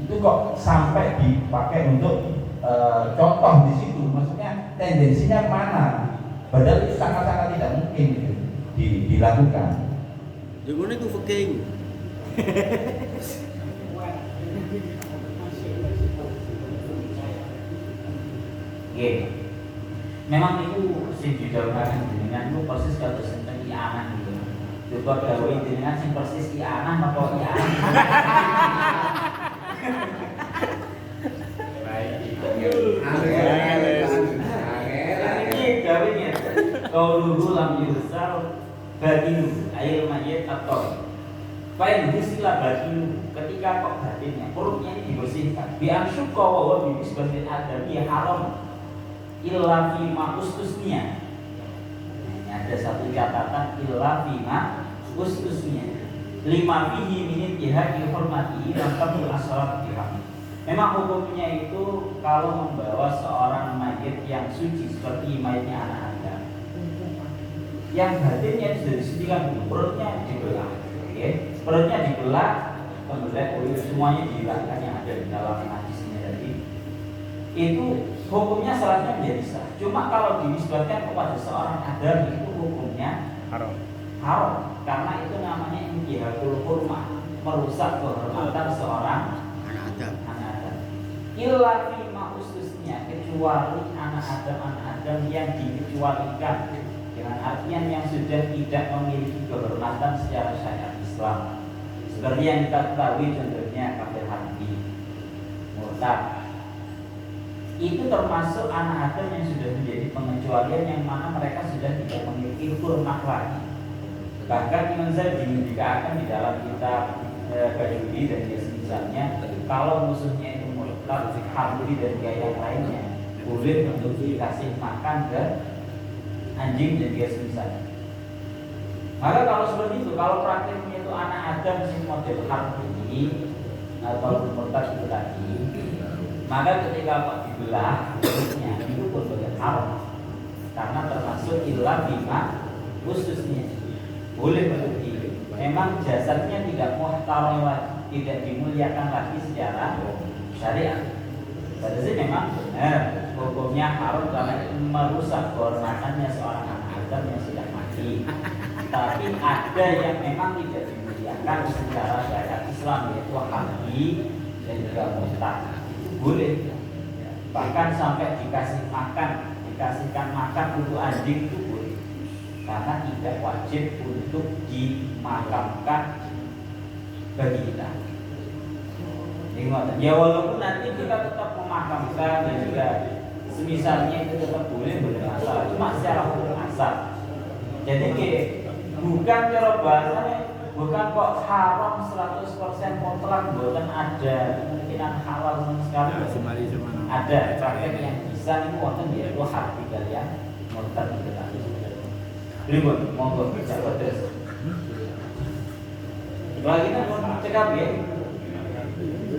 Itu kok sampai dipakai untuk contoh di situ. Maksudnya tendensinya mana? Padahal itu sangat-sangat tidak mungkin dilakukan. Yang itu fucking. Oke, memang itu sing didhawuhaken jenengan itu persis kaya senten ianah gitu. Coba dawuhi jenengan sing persis ianah napa ianah. Ini jawabnya. Qauluhu lam yursal badinu ayil mayyit atau Fain husilah batinu ketika kok batinnya perutnya ini dibersihkan. Biar syukur wa bibis batin adami haram illa fima ustusnya. Ini ada satu catatan illa fima ustusnya. Lima fihi minit jihadi hormati dan kabul asrat dirham. Memang hukumnya itu kalau membawa seorang mayit yang suci seperti mayitnya anak Adam, yang batinnya sudah disediakan dulu, perutnya dibelah, okay? Perutnya dibelah, kemudian semuanya dihilangkan yang ada di dalam najisnya tadi. Itu hukumnya salatnya menjadi sah. Cuma kalau dinisbatkan kepada seorang Adam itu hukumnya haram. Karena itu namanya intihakul hurmah, merusak kehormatan seorang anak Adam. Illa fima khususnya kecuali anak Adam yang dikecualikan dengan artian yang sudah tidak memiliki kehormatan secara syariat Islam. Seperti yang kita ketahui contohnya kafir harbi, murtad. Itu termasuk anak Adam yang sudah menjadi pengecualian yang mana mereka sudah tidak memiliki hurmat lagi. Bahkan Imam Zaid dikatakan di dalam kitab Bajuri dan dia semisalnya, kalau musuhnya itu murtad, harbi dan dia yang lainnya boleh untuk dikasih makan ke anjing dan dia semisalnya. Maka kalau seperti itu, kalau praktiknya itu anak Adam yang model harbi atau murtad itu tadi, maka ketika Pak dibelah perutnya itu pun boleh haram karena termasuk ilah bima khususnya boleh berarti memang jasadnya tidak muhtaram lagi, tidak dimuliakan lagi secara syariat. Berarti memang benar hukumnya haram karena itu merusak kehormatannya seorang anak Adam yang sudah mati. Tapi ada yang memang tidak dimuliakan secara syariat Islam, yaitu harbi dan juga murtad. Boleh, bahkan sampai dikasihkan makan untuk anjing itu boleh, karena tidak wajib untuk dimakamkan bagi kita. Ya walaupun nanti kita tetap memakamkan dan juga semisalnya itu tetap boleh masalah, cuma secara hukum asal. Jadi bukan cara bahasanya, bukan kok haram 100% mutlak, bukan ada kemungkinan halal sama sekali. Ada praktek yang bisa itu wonten yaitu harbi kalian murtad itu tadi. Berikut monggo jabat terus. Lagi kan mau cekap ya.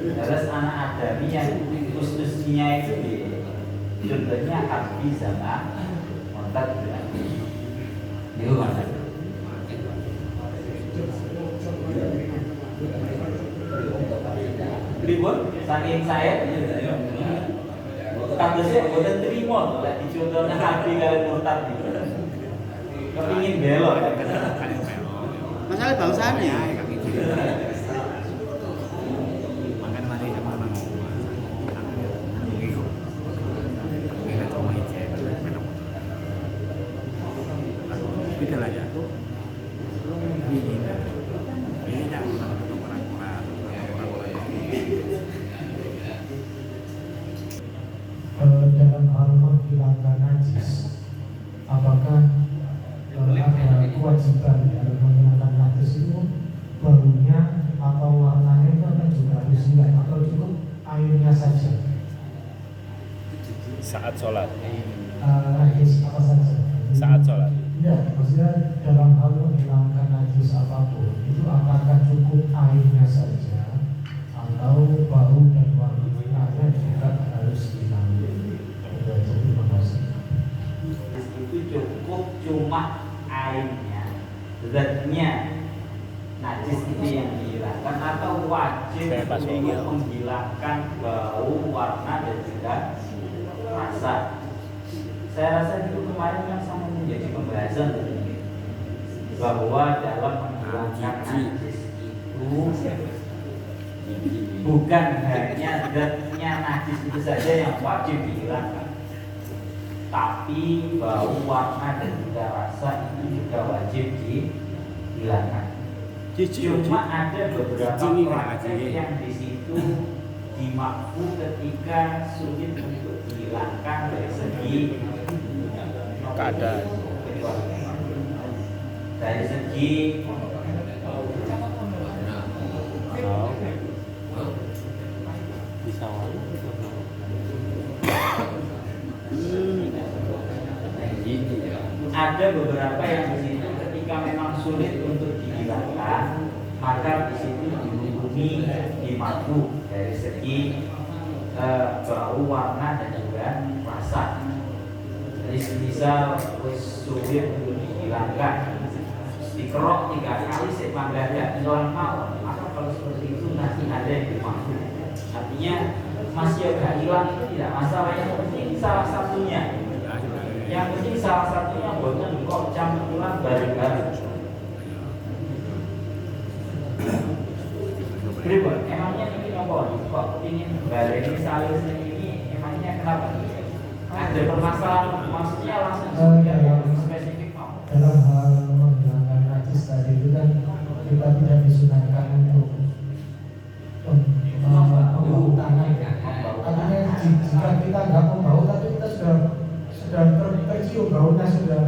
Terus anak Adami yang khususnya itu contohnya Abi sama Mu'tad itu mana? Ribut, saking saya kasusnya bukan terima lah dicontohnya Abi kalian Mu'tad kepingin belok Masalah bangsanya. Makan mari sama orang Kita lah ya. Ini jangan orang-orang. Dalam hal menghilangkan najis, apakah ada kewajiban dalam menghilangkan najis itu baunya atau warnanya itu akan juga harus hilang atau cukup airnya saja? Saat sholat. Najis apa saja? Saat sholat. Ya, maksudnya dalam hal menghilangkan najis apapun itu apakah cukup airnya saja atau bau dan warnanya juga harus hilang? Terima kasih. Itu cukup cuma airnya, zatnya najis itu yang dihilangkan atau wajib untuk menghilangkan bau, warna dan juga rasa. Saya rasa itu kemarin kan sama menjadi pembahasan bahwa dalam menghilangkan najis itu bukan hanya zatnya najis itu saja yang wajib dihilangkan, tapi bau, warna dan juga rasa itu juga wajib dihilangkan. Cuma ada beberapa praktek yang di situ dimakfu ketika sulit untuk dihilangkan dari segi Keadaan. Dari segi Bisa ada beberapa yang di situ ketika memang sulit untuk dihilangkan, maka di situ dihukumi dimakfu dari segi bau, warna dan juga rasa. Jadi bisa sulit untuk dihilangkan, dikerok 3 kali sepanjang tidak hilang mau, maka kalau seperti itu nanti ada yang dimakfu. Artinya masih agak hilang itu tidak masalah, yang penting salah satunya. Yang penting salah satunya bukan kok campuran bareng-bareng. Berikut, emangnya ini apa? Kok ingin balik ini salur ini emangnya kenapa? Ada permasalahan, maksudnya langsung spesifik mau. Dalam hal menghilangkan najis tadi itu kan kita tidak disunahkan untuk membau tangan. Artinya jika kita nggak membau tapi kita sudah tercium baunya, sudah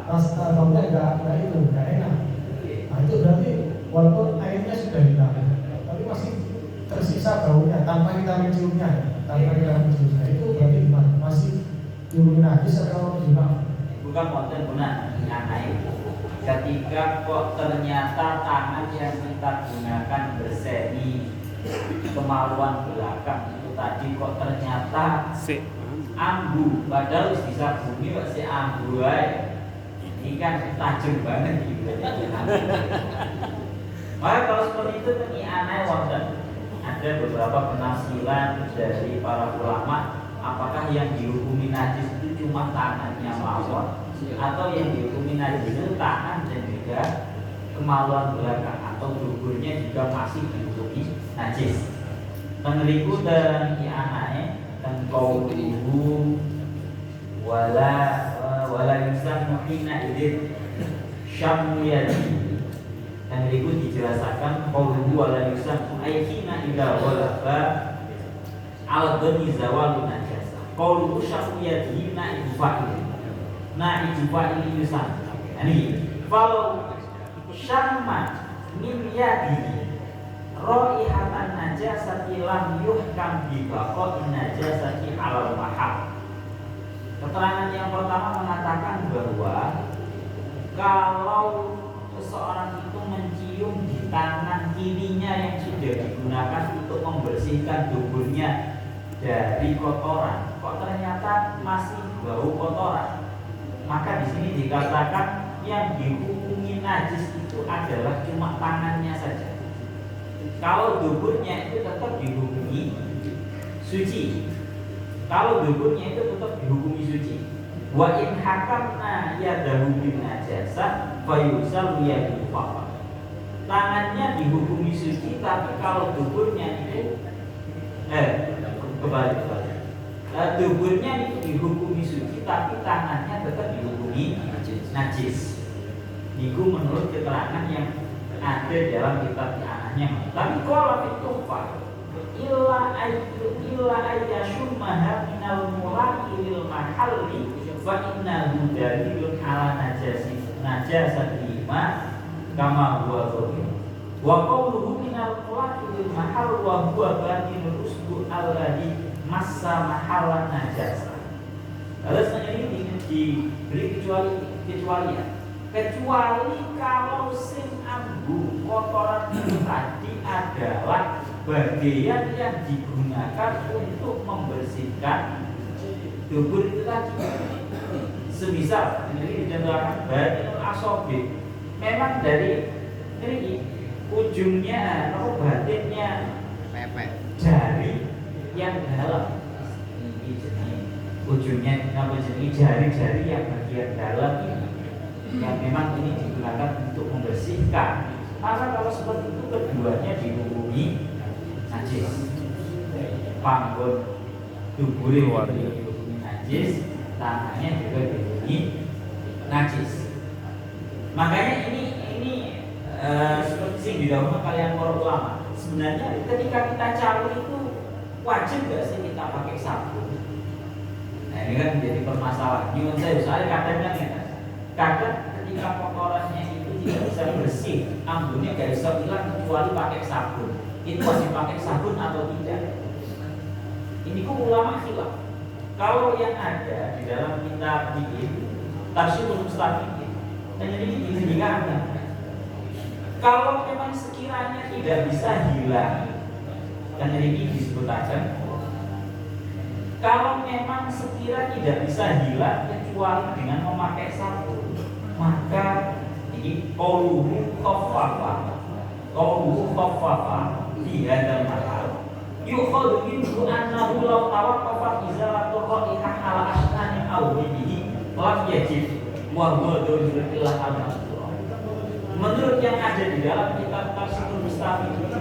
rasa baunya nggak enak. Nah itu berarti walaupun airnya sudah hilang tapi masih tersisa baunya tanpa kita menciumnya, itu berarti gimana? Masih dihukumi najis atau gimana? Bukan konten guna naik. Ketika kok ternyata tangan yang kita gunakan berseri kemaluan belakang itu tadi kok ternyata ambu, padahal bisa bumi masih ambu aja. Ini kan tajam banget gitu. Maka kalau seperti itu ini aneh wonten. Ada beberapa penafsiran dari para ulama, apakah yang dihukumi najis itu cuma tangannya mawon atau yang dihukumi najis itu tangan dan juga kemaluan belakang atau duburnya juga masih dihukumi najis. Mengeriku dan aneh dan qauluhu wala yusan hina idzin syammu yadi. Dan berikut dijelaskan qauluhu wala yusan ayyina idza walaba al-dhani zawalun najasa. Qauluhu syammu yadi na'ibu fa'il yusan. Ini kalau syamma min yadihi raihatan najasati lam yuhkam bi baqa'i najasati 'alal mahal. Keterangan yang pertama mengatakan bahwa kalau seseorang itu mencium di tangan kirinya yang sudah digunakan untuk membersihkan tubuhnya dari kotoran, kok ternyata masih bau kotoran, maka di sini dikatakan yang dihukumi najis itu adalah cuma tangannya saja. Kalau duburnya itu tetap dihukumi suci. Kalau duburnya itu tetap dihukumi suci. Wa in hakamna yadahu bin najasa fayusal yadu faqa. Tangannya dihukumi suci, tapi kalau duburnya itu kembali. Duburnya itu dihukumi suci, tapi tangannya tetap dihukumi najis. Niku menurut keterangan yang ada dalam kitab anahnya. Tapi kalau itu illa ayyashummaha minal mulaki lil mahalli fa innahu dalilun ala najasati ma kama huwa dhahir. Wa qawluhu minal mulaki lil mahal wa huwa batinul usbu alladhi massa mahallan najasa. Alasannya ini diberi kecualian. Kecuali kalau sing ambu kotoran itu tadi adalah bagian yang digunakan untuk membersihkan dubur itu tadi. Semisal ini dicontohkan batinul asobi, memang dari ini ujungnya atau batinnya jari yang dalam, ini jenis ujungnya nama jenis jari-jari yang bagian dalam ini yang memang ini digunakan untuk membersihkan. Maka kalau seperti itu keduanya dihukumi najis. Panggon tubuhnya dihukumi najis, tangannya juga dihukumi najis. Makanya ini seperti yang didahulukan kalian para ulama. Sebenarnya ketika kita cari itu wajib nggak sih kita pakai sabun? Nah ini kan menjadi permasalahan. Nyuwun saya soalnya kadang ya. Kadang ketika kotorannya itu tidak bisa bersih, ambunnya gak bisa hilang kecuali pakai sabun. Itu wajib pakai sabun atau tidak? Ini kok ulama khilaf. Kalau yang ada di dalam kitab ini Tarsyihul Mustafidin, dan ini dihilangkan. Kalau memang sekiranya tidak bisa hilang, dan ini disebutkan, kalau memang sekiranya tidak bisa hilang kecuali dengan memakai sabun, maka ini qauluhu khaffafa di hadzal mahal yukhadhu minhu annahu law tawaqqafa izalatul raihah ala asnani aw bihi lam yajib wa huwa dulul ila al-mazkur. Menurut yang ada di dalam kitab Tarsyihul Mustafidin,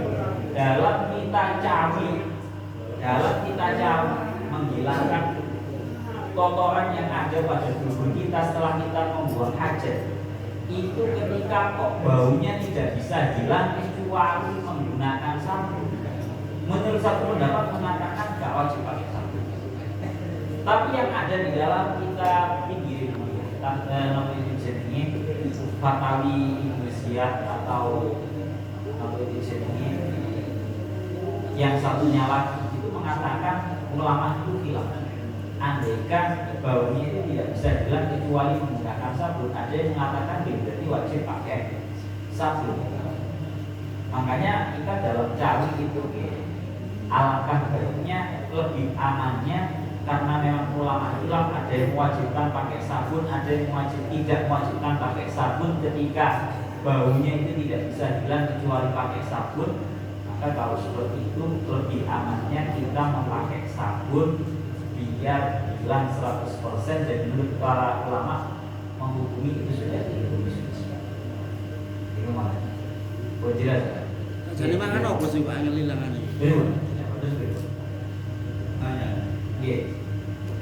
dalam kita cawi menghilangkan kotoran yang ada pada tubuh kita setelah kita membuang hajat, itu ketika kok baunya tidak bisa hilang kecuali menggunakan sabun. Menurut satu pendapat mengatakan gak wajib pakai sabun. Tapi yang ada di dalam kitab pinggir namanya jenis Fatawi Indonesia atau namanya jenis yang satunya lagi itu mengatakan ulama itu khilaf. Andaikan baunya itu tidak bisa hilang kecuali menggunakan sabun, ada yang mengatakan berarti wajib pakai sabun. Makanya kita dalam cari itu alangkah baiknya lebih amannya, karena memang ulama khilaf, ada yang mewajibkan pakai sabun, ada yang tidak mewajibkan pakai sabun ketika baunya itu tidak bisa hilang kecuali pakai sabun. Maka kalau seperti itu lebih amannya kita memakai sabun biar hilang 100%, dan menurut para ulama menghukumi itu sudah dihukumi suci. Itu mana? Oh jelas. Jadi mangan apa sih Pak angel hilangane? Betul. Tanya. Iya.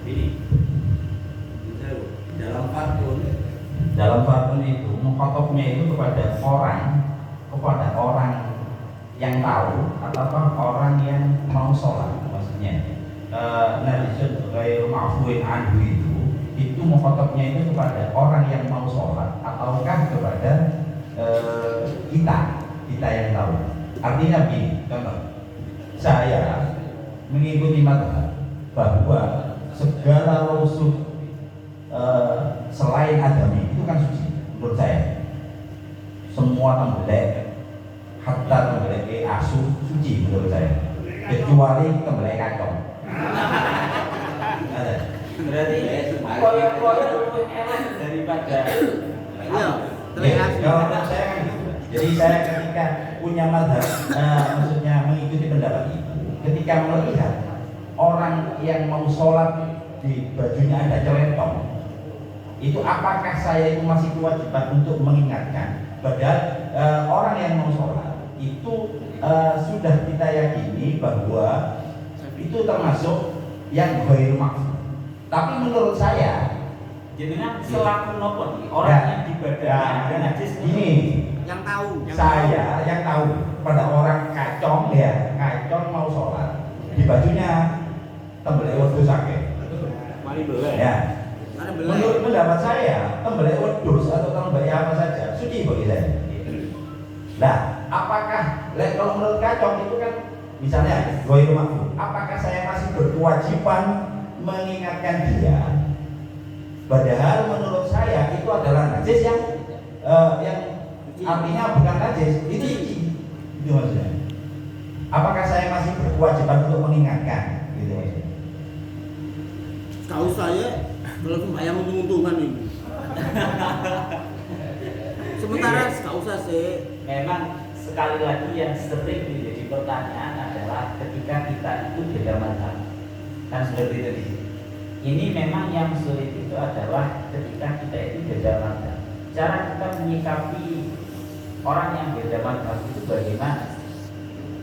Ini dalam fatwa itu mengkhotobnya itu kepada orang yang tahu atau orang yang mau sholat, maksudnya narisun ghair ma'fuin anhu itu mengkhotobnya itu kepada orang yang mau sholat ataukah kepada kita yang tahu. Artinya begini, contoh, saya mengikuti mazhab bahwa segala rusuh selain adami itu kan suci menurut saya. Semua tembelek, hatta tembelek asu suci menurut saya, kecuali tembelek kacang. Ada. Berarti koyo-koyo lebih elek daripada Iya. Ya, kalau menurut saya kan gitu. Jadi saya ketika punya mazhab, maksudnya mengikuti pendapat itu, ketika melihat orang yang mau sholat di bajunya ada celentong, itu apakah saya itu masih kewajiban untuk mengingatkan? Padahal orang yang mau sholat itu sudah kita yakini bahwa itu termasuk yang ghair maksud. Tapi menurut saya, jenengan selaku nopo orang yang di badannya ada najis ini Yang tahu. saya yang tahu pada orang kacong ya, kacong mau sholat di bajunya tembelek wedhus akeh. Mari boleh. Ya. Ada belai. Menurut pendapat saya, tembelek wedhus atau tembelek apa saja suci bagi saya. Nah, apakah kalau menurut kacong itu kan misalnya ghair maksud, apakah saya masih berkewajiban mengingatkan dia? Padahal menurut saya itu adalah najis yang artinya bukan najis, itu maksudnya. Apakah saya masih berkewajiban untuk mengingatkan? Gitu maksudnya. Tahu saya kalau sembahyang untung-untungan ini. Sementara nggak usah sih. memang sekali lagi yang sering menjadi pertanyaan adalah ketika kita itu beda mazhab. Kan seperti itu. Ini memang yang sulit itu adalah ketika kita itu beda mazhab. Cara kita menyikapi orang yang beda mazhab itu bagaimana?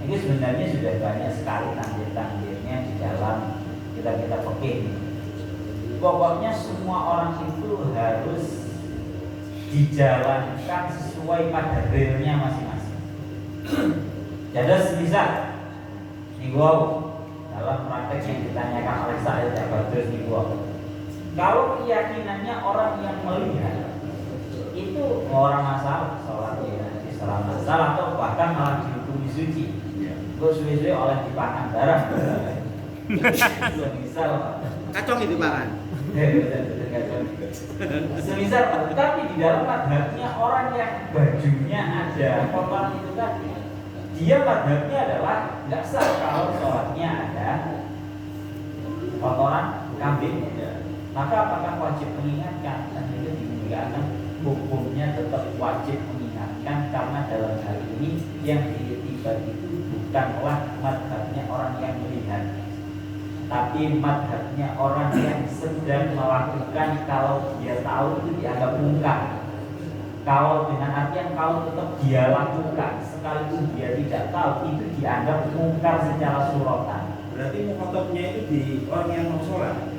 Ini sebenarnya sudah banyak sekali tanggir-tanggirnya di dalam kita fikih. Pokoknya semua orang itu harus dijalankan sesuai pada realnya masing-masing. Jadi semisal wow, dalam praktek yang ditanyakan oleh Said Abadus wow, kalau keyakinannya orang yang melihat itu orang masalah sholatnya salah masalah atau bahkan malah dihukumi suci, gue suwe-suwe oleh dipakan darah. Misal Kacong itu makan. Semisal, tapi di dalam madhabnya orang yang bajunya ada kotoran itu tadi, dia madhabnya adalah nggak sah kalau sholatnya ada kotoran kambing. Maka apakah wajib mengingatkan? Dan itu dikatakan hukumnya tetap wajib mengingatkan karena dalam hal ini yang diitibat itu bukanlah madhabnya orang yang melihat, tapi madhabnya orang yang sedang melakukan. Kalau dia tahu itu dianggap mungkar. Kalau dengan artian kalau tetap dia lakukan sekalipun dia tidak tahu, itu dianggap mungkar secara suratan. Berarti mukhotobnya itu di orang yang mau sholat.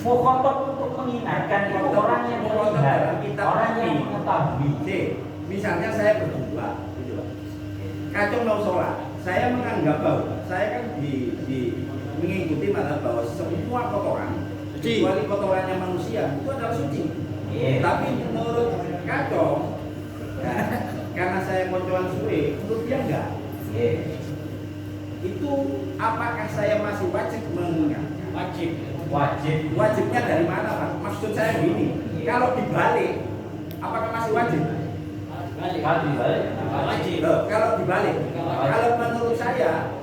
Mukhotob untuk mengingatkan itu orang yang melihat, orang yang mengetahui. Misalnya saya berdua, gitu loh. Kacung mau sholat, saya menganggap bahwa saya kan mengikuti mazhab bahwa semua kotoran, kecuali kotorannya manusia itu adalah suci. Tapi menurut Kacong, karena saya koncoan suwe, menurut dia enggak. Itu apakah saya masih wajib mengingatkan? Wajibnya dari mana, Pak? Maksud saya gini, kalau dibalik, apakah masih wajib? Kalau dibalik, wajib. Kalau dibalik, kalau menurut saya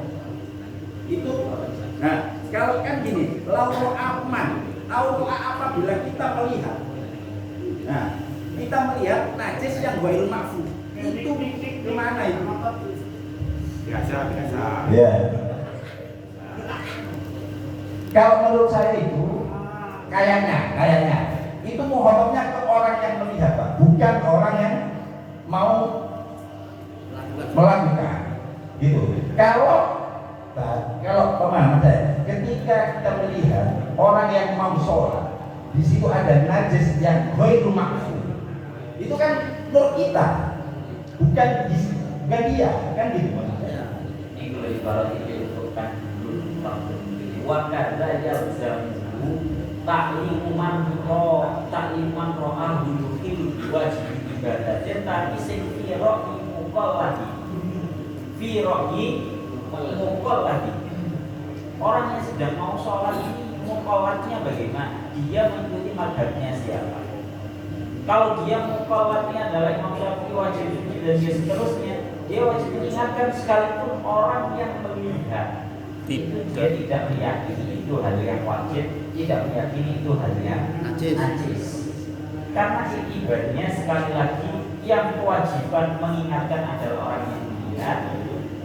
itu, nah kalau kan gini, lauro'a aman, lauro'a apabila kita melihat, nah kita melihat najis yang ghairul ma'fud, itu gimana itu? Biasa. Ya. Kalau menurut saya itu kayaknya itu mukhotobnya ke orang yang melihat, Pak, bukan orang yang mau melakukan. Gitu. Kalau pemahaman saya, ketika kita melihat orang yang mau sholat, di situ ada najis yang ghairul ma'fud, itu kan menurut kita, bukan dia, kan gitu maksudnya. Ini kalau ibarat itu kan wakada yalzamu ta'liman ro'ah yudhil wajib ibadah tapi sing firo'i mukallati orang yang sedang mau sholat ini mukallatnya bagaimana? Dia mengikuti madhabnya siapa? Kalau dia mukallatnya adalah Imam Syafi'i wajib suci dan dia seterusnya, dia wajib mengingatkan sekalipun orang yang melihat. dia tidak meyakini itu hal yang wajib, tidak meyakini itu hal yang najis. Karena ibadahnya sekali lagi yang kewajiban mengingatkan adalah orang yang melihat,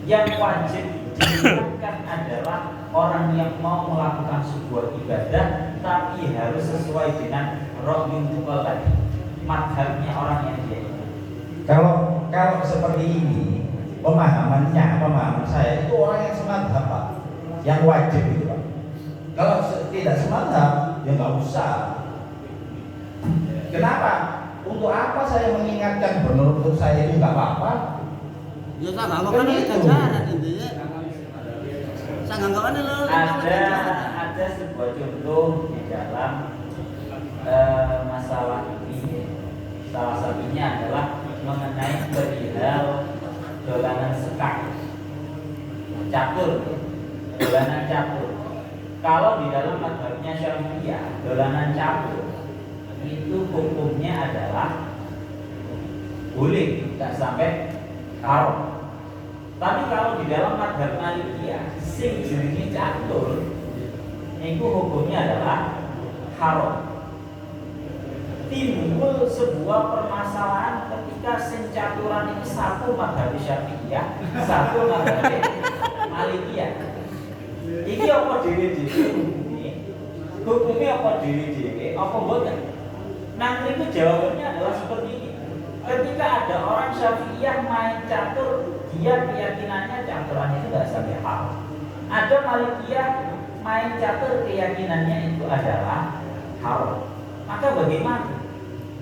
yang wajib diingatkan adalah orang yang mau melakukan sebuah ibadah, tapi harus sesuai dengan ra'yul tadi, madhabnya orang yang dia ingat. Kalau seperti ini pemahaman saya itu orang yang semadhab Pak, yang wajib itu Pak. Kalau tidak semadhab ya nggak usah. Kenapa? Untuk apa saya mengingatkan menurut saya itu nggak apa-apa? Ya saya nggak makan ini ganjaran intinya. Saya nggak makan ini ada sebuah contoh di dalam masalah ini. Salah satunya adalah mengenai perihal dolanan sekak, catur, dolanan catur. Kalau di dalam madhabnya Syafi'iyah, dolanan catur itu hukumnya adalah boleh, tidak sampai haram. Tapi kalau di dalam madhab Malikiyah, sing jenenge catur, itu hukumnya adalah haram. Timbul sebuah permasalahan ketika sing caturan ini satu madhab Syafi'iyah, satu madhab Malikiyah. Iki apa dhewe-dhewe hukumnya apa dhewe-dhewe, apa mboten? Nah, itu jawabannya adalah seperti ini. Ketika ada orang Syafi'iyah main catur, dia keyakinannya caturan itu tidak sampai haram. Ada Malikiyah main catur, keyakinannya itu adalah haram. Maka bagaimana?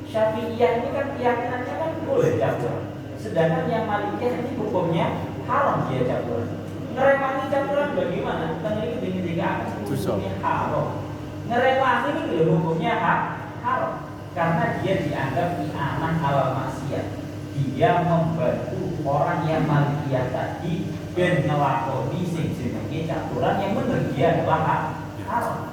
Syafi'iyah ini kan keyakinannya kan boleh caturan, sedangkan yang Malikiyah ini hukumnya haram dia caturan. Ngerewangi caturan bagaimana? Tentu ini akan hukumnya haram. Ngerewangi ini hukumnya haram karena dia dianggap i'anah ala maksiat. Dia membantu orang yang Malikiyah tadi ben ngelakoni sing jenenge caturan yang benar dia adalah haram.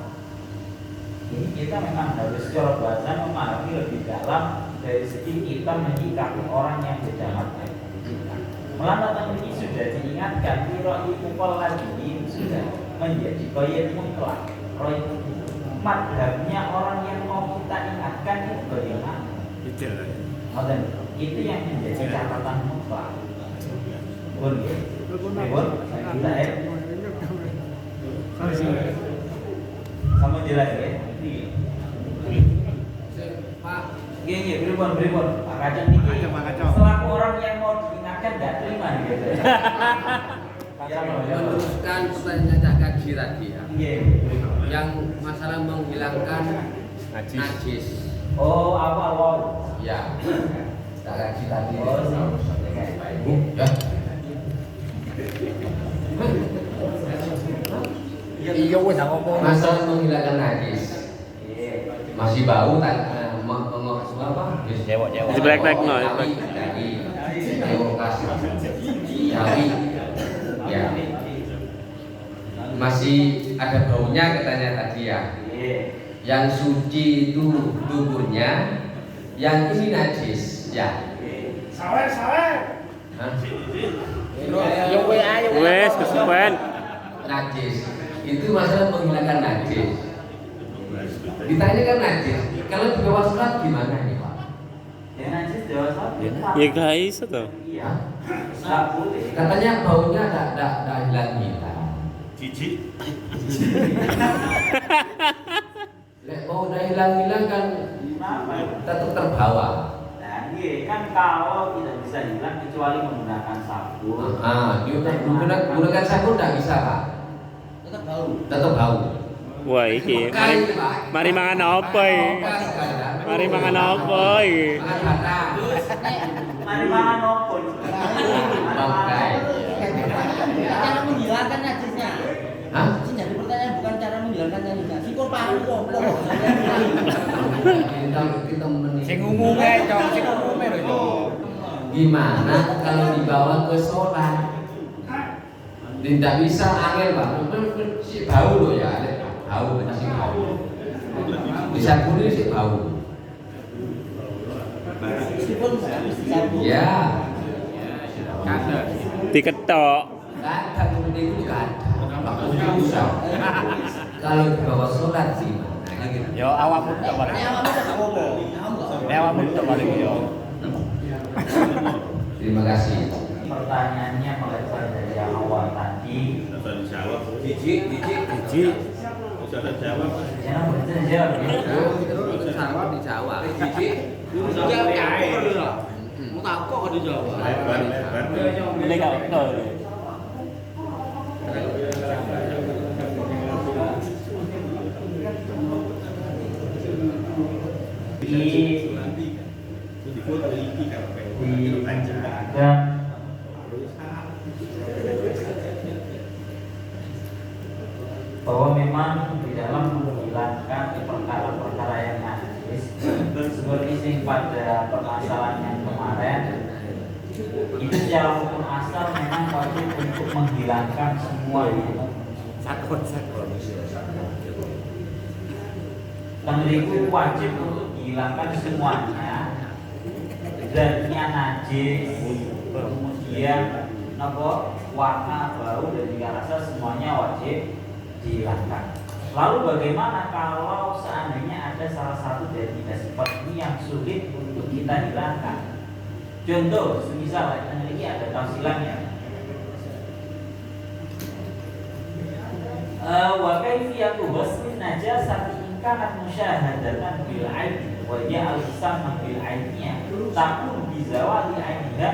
Jadi kita memang harus secara bahasa memahami lebih dalam dari segi kita menyikapi orang yang beda madhab. Melalui ini sudah diingatkan, ra'yul lagi ini sudah menjadi qayyid mutlak. Madhabnya orang yang mau kita ingatkan itu bagaimana? Itu yang menjadi catatan mutlak. Boleh. Sama jelas ya. Pak, gini, beribun. Pak Kacang ini selaku orang yang mau diingatkan nggak terima gitu. Meneruskan pertanyaan Cak Kaji tadi ya. Yang masalah menghilangkan najis. Oh, awal. Ya. Cak Kaji tadi. Iya wes ngomong. Masalah menghilangkan najis. Masih bau tak apa? Di black no. Dari lokasi. Tapi ya masih ada baunya katanya tadi ya. Yang suci itu tubuhnya, yang ini najis ya. Sawer. Wes kesuwen. Najis itu masalah menghilangkan najis. Ditanya kan najis. Kalau di bawah sholat gimana nih Pak? Ya najis di bawah sholat. Ya guys itu. Iya. Nggak boleh. Katanya baunya tak hilang. Jijik. Lek bau udah hilang kan tetap terbawa. Nah, iya kan kalau tidak bisa hilang kecuali menggunakan sabun. Menggunakan sabun tidak bisa Pak. Tetap bau. Wah, iki. Mari mangan apa iki? Mari mangan apa iki? Mari mangan apa? Cara menghilangkan najisnya. Hah? Sing jadi pertanyaan bukan cara menghilangkan najisnya. Sikul paham kok. Kita menit. Sing umume, Cong, sing umume lho itu. Gimana kalau dibawa ke sholat? Tidak bisa angin Pak. Si bau loh ya. Bau masih bau. Bisa kuning sih bau. Meskipun sabun. Ya. Diketok. Nggak ada kuning itu nggak ada. waktu usah. Kalau di bawah sholat sih, nah, gitu. Yo awakmu tok paling. Awakmu tok paling yo. Terima kasih. Pertanyaannya melebar dari yang awal tadi. Diji. Jangan berjawab ya. Dijawab. Mau tahu kok dijawab. Ini kau tahu. Bahwa memang di dalam menghilangkan perkara-perkara yang najis seperti yang pada permasalahan yang kemarin itu secara hukum asal memang wajib untuk menghilangkan semuanya. Tentu wajib untuk dihilangkan semuanya, zatnya najis, kemudian warna, bau dan juga rasa semuanya wajib dihilangkan. Lalu bagaimana kalau seandainya ada salah satu dari tiga sifat ini yang sulit untuk kita hilangkan? Contoh, semisal ini ada tafsilannya. Wa kaifiyatu ghusl najasati in kanat musyahadatan bil aini wa ja'al sama bil ainiya takun bi zawali ainiha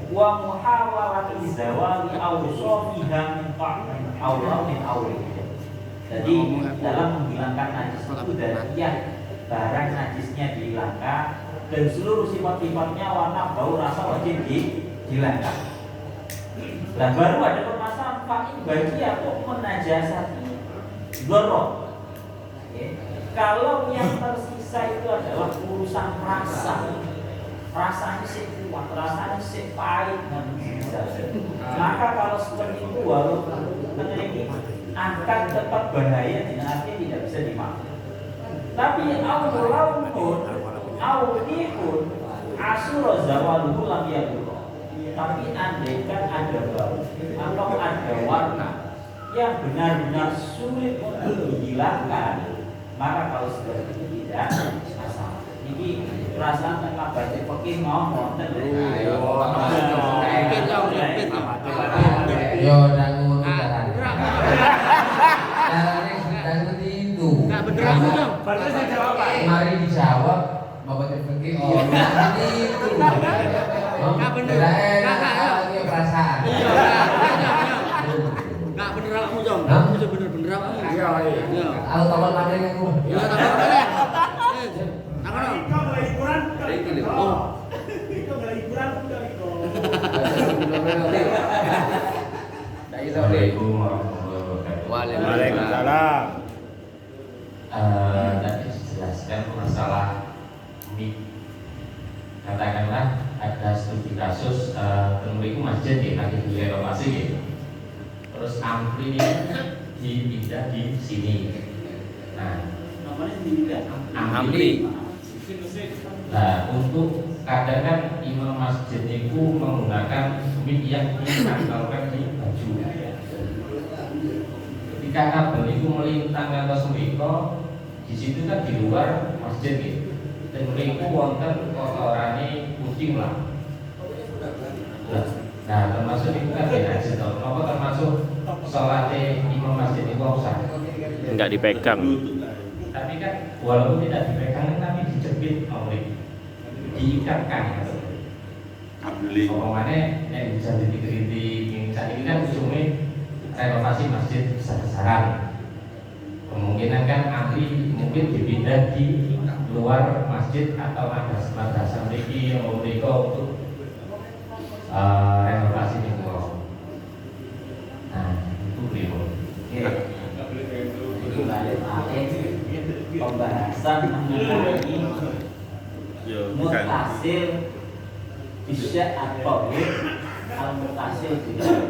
wa muhawalati zawali awsafiha min ta'min aw min awliha. Jadi dalam menghilangkan najis itu dari barang najisnya dihilangkan dan seluruh sifat-sifatnya warna, bau, rasa wajib dihilangkan. Nah baru ada permasalahan fa'in bagi aku menajasati dorong. Kalau yang tersisa itu adalah urusan rasa, rasanya sih kuat, rasanya sih pahit dan bisa. Maka kalau seperti itu walaupun memiliki akan tetap bahaya dengan arti tidak bisa dimakan. Tapi awalun awdihun asura zawaluhu lam yadurra. Tapi andaikan ada bau atau ada warna yang benar-benar sulit untuk dihilangkan, maka kalau seperti itu tidak masalah. Ini perasaan tak baca pakai ngomong Yo dangun jalan. Jalannya sudah seperti itu. Enggak beneran dong. Berarti saya jawab Pak. Mari dijawab Bapak Tepeki. Oh, seperti itu. Enggak bener. Lagi perasaan. Enggak bener kamu, Jong. Hah? Kamu bener-bener kamu. Iya. Aku tahu mana aku. Ya, takon. Oh. Assalamualaikum warahmatullahi wabarakatuh. Waalaikumsalam. Tadi dijelaskan masalah mic. Katakanlah ada studi kasus itu masjid ya, lagi direnovasi ya. Terus ampli ini dipindah di sini. Nah, namanya tidak ampli. Nah, untuk kadang kan imam masjid itu menggunakan mic yang ditempelkan di baju. Ketika kabel itu melintang atau semiko, di situ kan di luar masjid gitu. Dan mereka wonten kotorane kucing lah. Nah, termasuk itu kan najis atau apa termasuk sholatnya imam masjid itu usah. Enggak dipegang. Tapi kan walaupun tidak dipegang tapi dijepit oleh diikatkan. Omongannya yang bisa dikritik saat ini kan ujungnya renovasi masjid besar-besaran. Kemungkinan kan ampli mungkin dipindah di luar masjid atau madrasah memiliki yang memiliki untuk renovasi di luar. Nah, itu beliau. Itu balik pembahasan mengenai mutasil bisa atau al-mutasil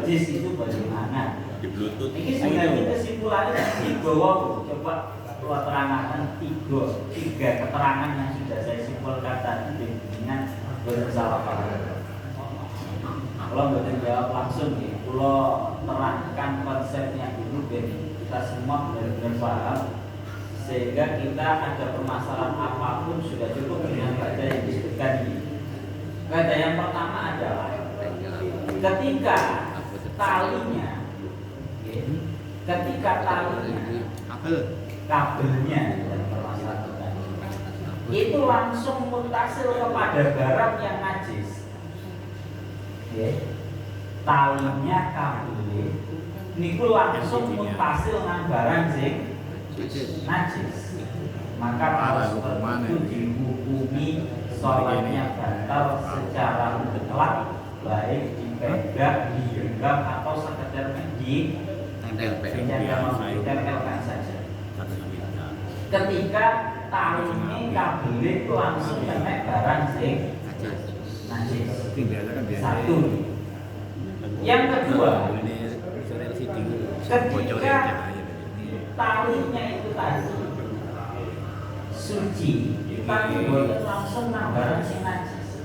jis itu bagaimana? Ini sebenarnya kesimpulannya di bawah coba keterangan tiga keterangan yang sudah saya simpulkan tadi dengan bersalah paham. Kalau nggak jawab langsung ya. Pulau terangkan konsepnya dulu biar kita semua benar-benar paham, sehingga kita ada permasalahan apapun sudah cukup dengan kaidah yang disebutkan ini. Kaidah yang pertama adalah ketika talinya kabelnya dan permasalahan itu langsung mutasil kepada barang yang najis. Talinya kabelnya niku langsung mutasil dengan barang sing najis, maka kalau seperti itu dihukumi sholatnya batal secara mutlak, baik dipegang, digenggam atau sekedar ditempelkan saja. Ketika talinya kabelnya itu langsung kena barang sing najis. Satu. Yang kedua, ketika talinya itu tadi suci, kita boleh langsung nang barang sing najis.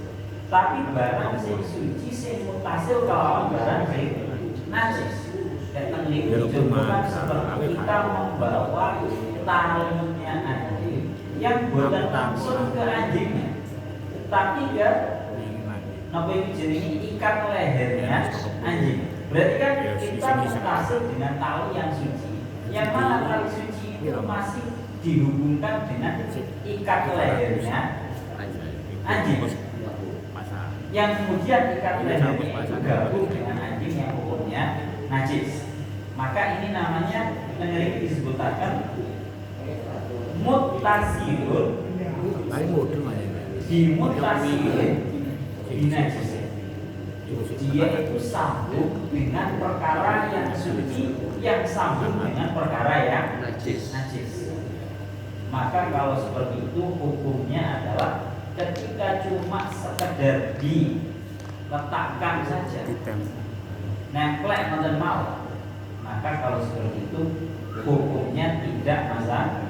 Tapi barang sing suci sing mutasil kalau barang sing najis. Datang niku contohkan seperti kita membawa talinya anjing yang bukan langsung ke anjingnya, tapi dia napa itu jenenge ikat lehernya anjing. Berarti kan kita mutasil dengan tali yang suci. Yang mana tali suci itu masih dihubungkan dengan ikat lehernya anjing. Yang kemudian ikat lehernya itu gabung dengan anjing yang hukumnya najis. Maka ini namanya yang disebutkan mutasilun dimutasilun binajis. Dia itu sambung dengan perkara yang suci yang sambung dengan perkara yang najis. Maka kalau seperti itu hukumnya adalah ketika cuma sekedar diletakkan saja, nemplek ngoten mawon, maka kalau seperti itu hukumnya tidak masalah.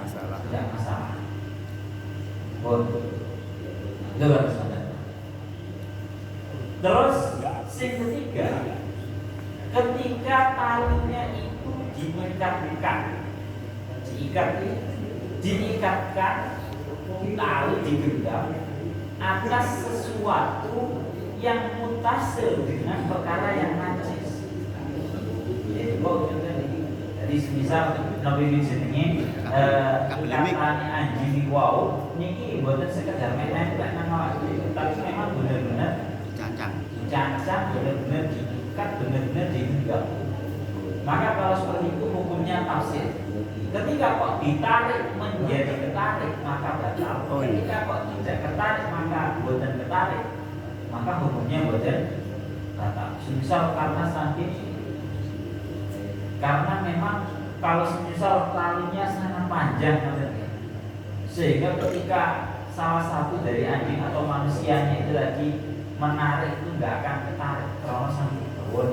Terus yang ketiga, ketika talinya itu diikatkan tali digenggam atas sesuatu yang mutasil dengan perkara yang najis. Jadi misal nabi jenenge ikatan anjing wau niki mboten sekedar nempel nang awak dhewe, tapi memang benar-benar cancang benar-benar diikat, benar-benar digenggam. Maka kalau seperti itu hukumnya tafsir. Ketika kok ditarik menjadi ketarik maka batal. Ketika kok tidak ketarik maka boten ketarik, maka hukumnya boten batal. Misal karena memang kalau misal talinya sangat panjang sehingga ketika salah satu dari anjing atau manusianya itu lagi menarik itu nggak akan ketarik karena sampai bawah.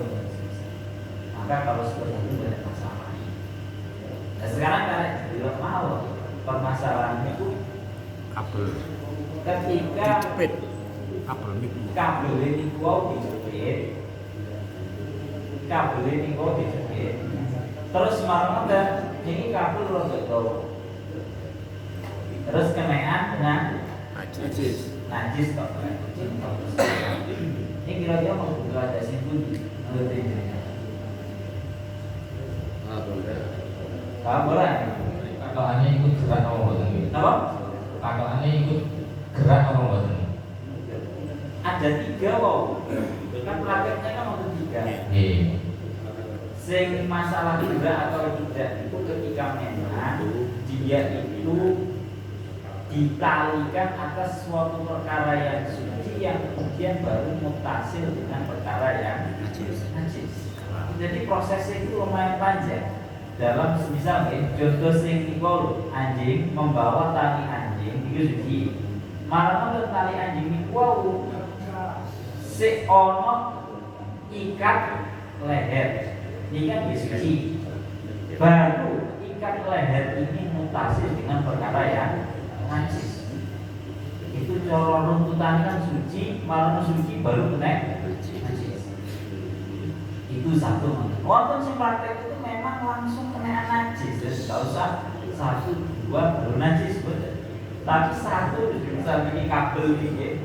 Maka kalau seperti itu banyak masalah. Nah sekarang kalau bilang mau permasalahan itu kabel. Ketika kabel ini kau dijepit, terus malam dan ini kabel rotok tahu. Terus kenaian dengan najis kok. Ini kira-kira mau ada simpul menurut ini. Boleh. Kakaknya ikut gerak apa boten? Apa? Kakaknya ikut gerak apa boten? Ada 3 wow. Kan prakteknya kan ada 3. Sing masalah gerak atau tidak itu ketika memang dia itu dikalikan atas suatu perkara yang suci yang kemudian baru mutasil dengan perkara yang najis. Jadi prosesnya itu lumayan panjang. Dalam misal contoh sing niku anjing membawa tali anjing itu suci. Malah tali anjing niku si ono ikat leher. Ini kan suci. Baru ikat leher ini mutasi dengan perkara yang najis. Itu cara runtutan kan suci, malah suci baru kena najis. Itu Itu satu. Walaupun si praktek itu memang langsung kena najis, jadi nggak usah 1, 2 baru najis betul. Tapi 1 misal ini kabel ini,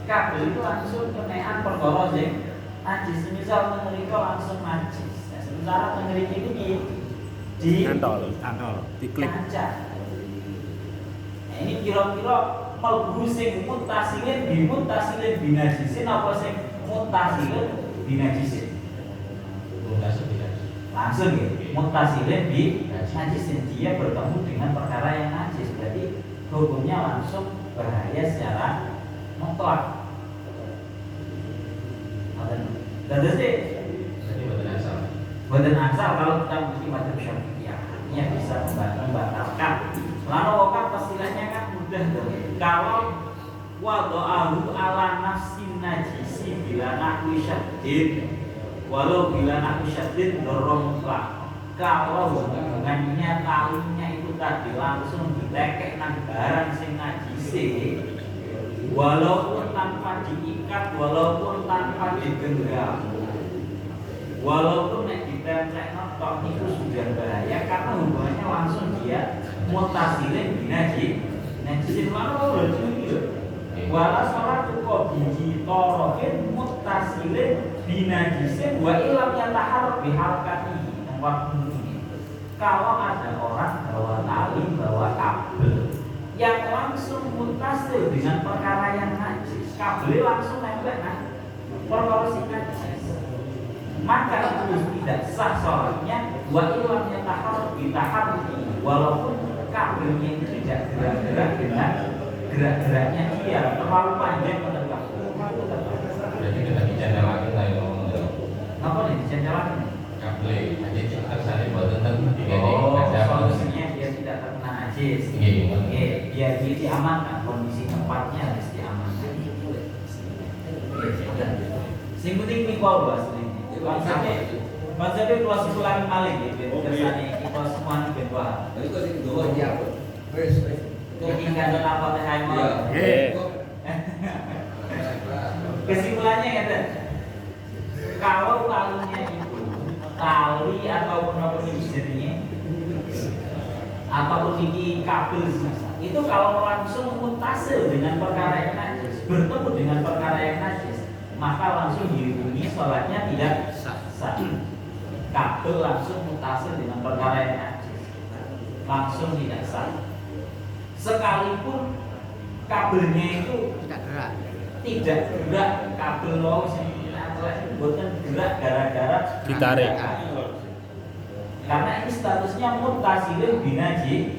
kabel itu langsung kenaan perkara sing najis. Misal mereka langsung najis. Nah, sementara mengerik ini di Antol, diklik kaca. Nah, ini kira-kira melbu sing mutasilin binajisin apa sing mutasilin binajisin? Langsung ya, mutasilin binajisin, dia bertemu dengan perkara yang najis, berarti hukumnya langsung bahaya secara mutlak. Dan sih badan asal kalau kita mesti macam syafi'iyahnya bisa membatalkan. Lalu wakaf istilahnya kan mudah tuh. Kalau wado'ahu ala nafsin najisi bila nahwi syaddin, walau bila nahwi syaddin dorong lah. Kalau hubungannya talinya itu tadi langsung ditekek nang barang sing najisi, walaupun tanpa diikat, walaupun tanpa digenggam, walaupun nek ditempel notok itu sudah bahaya karena hubungannya langsung dia mutasilin binajisin mana berarti wala salat kok biji torokin mutasilin binajisin wa ilam yatahar bihalkati. Waktu ini kalau ada orang bawa tali, bawa kabel yang langsung mutasil dengan perkara yang najis, kabel langsung nempel perkara sing najis, maka itu tidak sah sholatnya. Wa ilam yatahar bitaharri, walaupun kabelnya itu tidak gerak-gerak dengan gerak-geraknya dia terlalu panjang menegak. Jadi kita bicara lagi lah yang ngomong itu. Apa nih bicara lagi? Kabel, najis tersari buat tentang solusinya dia tidak terkena najis. Oke, biar dia diamankan, kondisi tempatnya harus diamankan. Sing penting mikol aslinya. Konsepnya kelas ulang maling gitu. Kesannya kita semua nih berdua. Tapi kok sing doa diapa? Wes. Ketinggalan apa teh mau? Kesimpulannya ya, kalau talinya itu tali ataupun apa jenisnya, ataupun ini kabel itu kalau langsung mutasil dengan perkara yang najis, bertemu dengan perkara yang najis, maka langsung dihukumi sholatnya tidak sah. Kabel langsung mutasil dengan perkara yang najis, langsung tidak sah. Sekalipun kabelnya itu tidak gerak, kabel mau bukan gerak gara-gara ditarik. Karena ini statusnya mutasilin binajis.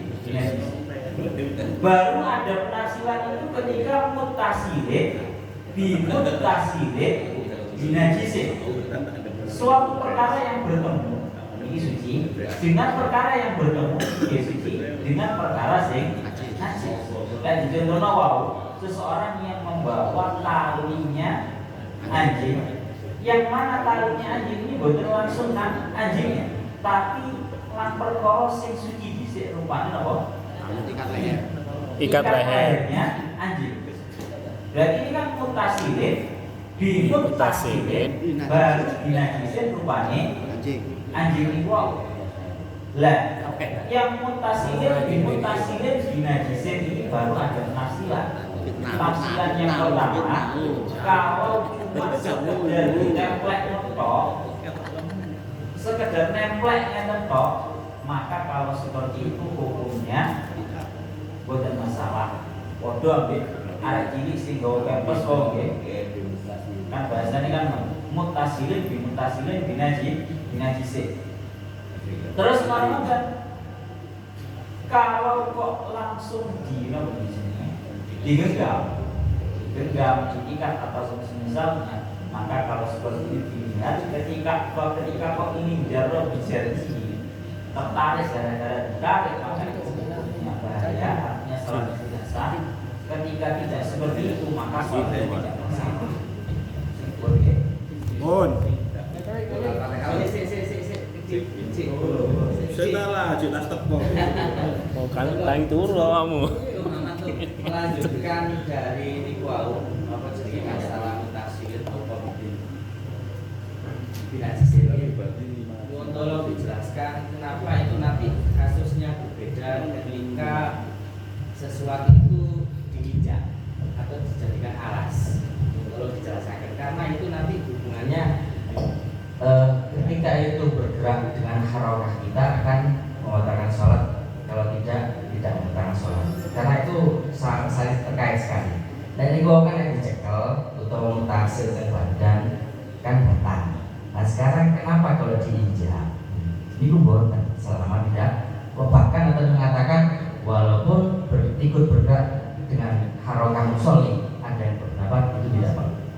Baru ada penasilan itu ketika mutasilin binajisin. Suatu perkara yang bertemu ini suci dengan perkara yang bertemu ini suci dengan perkara sing najis. Dan di contohnya wow, seseorang yang membawa talinya anjing, yang mana talinya anjing ini bukan langsung kan anjingnya, tapi lan perkara sing suci dhisik rupane apa? Ikat lehernya anjing. Berarti ini kan mutasilin bimutasilin baru binajisin rupane anjing itu wow. Lah, yang mutasilin binajisin ini baru ada penafsiran. Penafsiran yang pertama, kalau cuma sekedar ditemplek ngetok, sekedar nempleknya ngetok, maka kalau seperti itu hukumnya bukan masalah. Podo ambil arek cilik sing gawe pempes kok nggih. Kan bahasanya kan mutasilin binajisin. Terus kalau kok langsung digenggam, ikat atau semisalnya, maka kalau seperti itu dilihat ketika kok ini jarro bicara tertarik gara-gara ditarik, maka itu hukumnya bahaya, artinya sholat tidak sah. Ketika tidak seperti itu, maka sholat tidak sah. Setelah jelas tepung. mau kan tang turu kamu. Melanjutkan dari niku apa jenenge masalah mutasil apa binajisin tolong dijelaskan kenapa itu nanti kasusnya berbeda ketika sesuatu itu diinjak atau dijadikan alas. Tolong dijelaskan karena itu nanti hubungannya ketika itu bergerak dengan harakah kita akan membatalkan sholat, kalau tidak membatalkan sholat, karena itu saling terkait sekali. Dan ini gua kan yang dicekel atau mutasil ke badan kan batal. Nah sekarang kenapa kalau diinjak? Ini gua selama tidak bahkan atau mengatakan walaupun ikut bergerak dengan harakah musolli, ada yang berpendapat itu tidak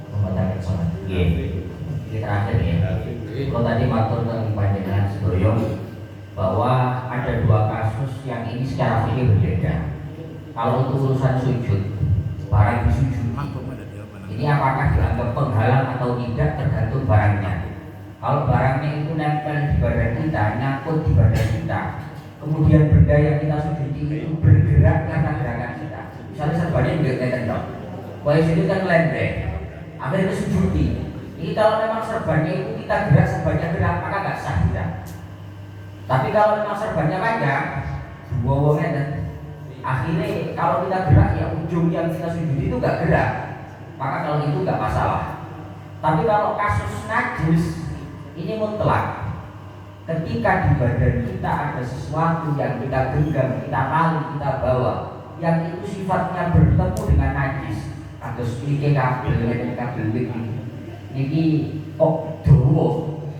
membatalkan sholat. Ini terakhir ya. Kalau tadi matur tentang panjenengan sedoyo bahwa ada dua kasus yang ini secara fikih berbeda. Kalau untuk urusan sujud, barang disujud, ini apakah dianggap penghalang atau tidak tergantung barangnya. Kalau barangnya itu nempel di badan kita, nyangkut di badan kita, kemudian benda yang kita sujudi itu bergerak karena gerakan kita. Misalnya serbannya bergerak dong, kalau sujud kan lembek, akhirnya sujudi. Ini kalau memang serbannya itu kita gerak, serbannya gerak, maka nggak sah kita. Tapi kalau memang serbannya panjang, dua dan akhirnya kalau kita gerak ya ujung yang kita sujud itu nggak gerak, maka kalau itu nggak masalah. Tapi kalau kasus najis ini mutlak. Ketika di badan kita ada sesuatu yang kita genggam, kita tarik, kita bawa, yang itu sifatnya bertemu dengan najis, atau sedikit kabel ini dowo,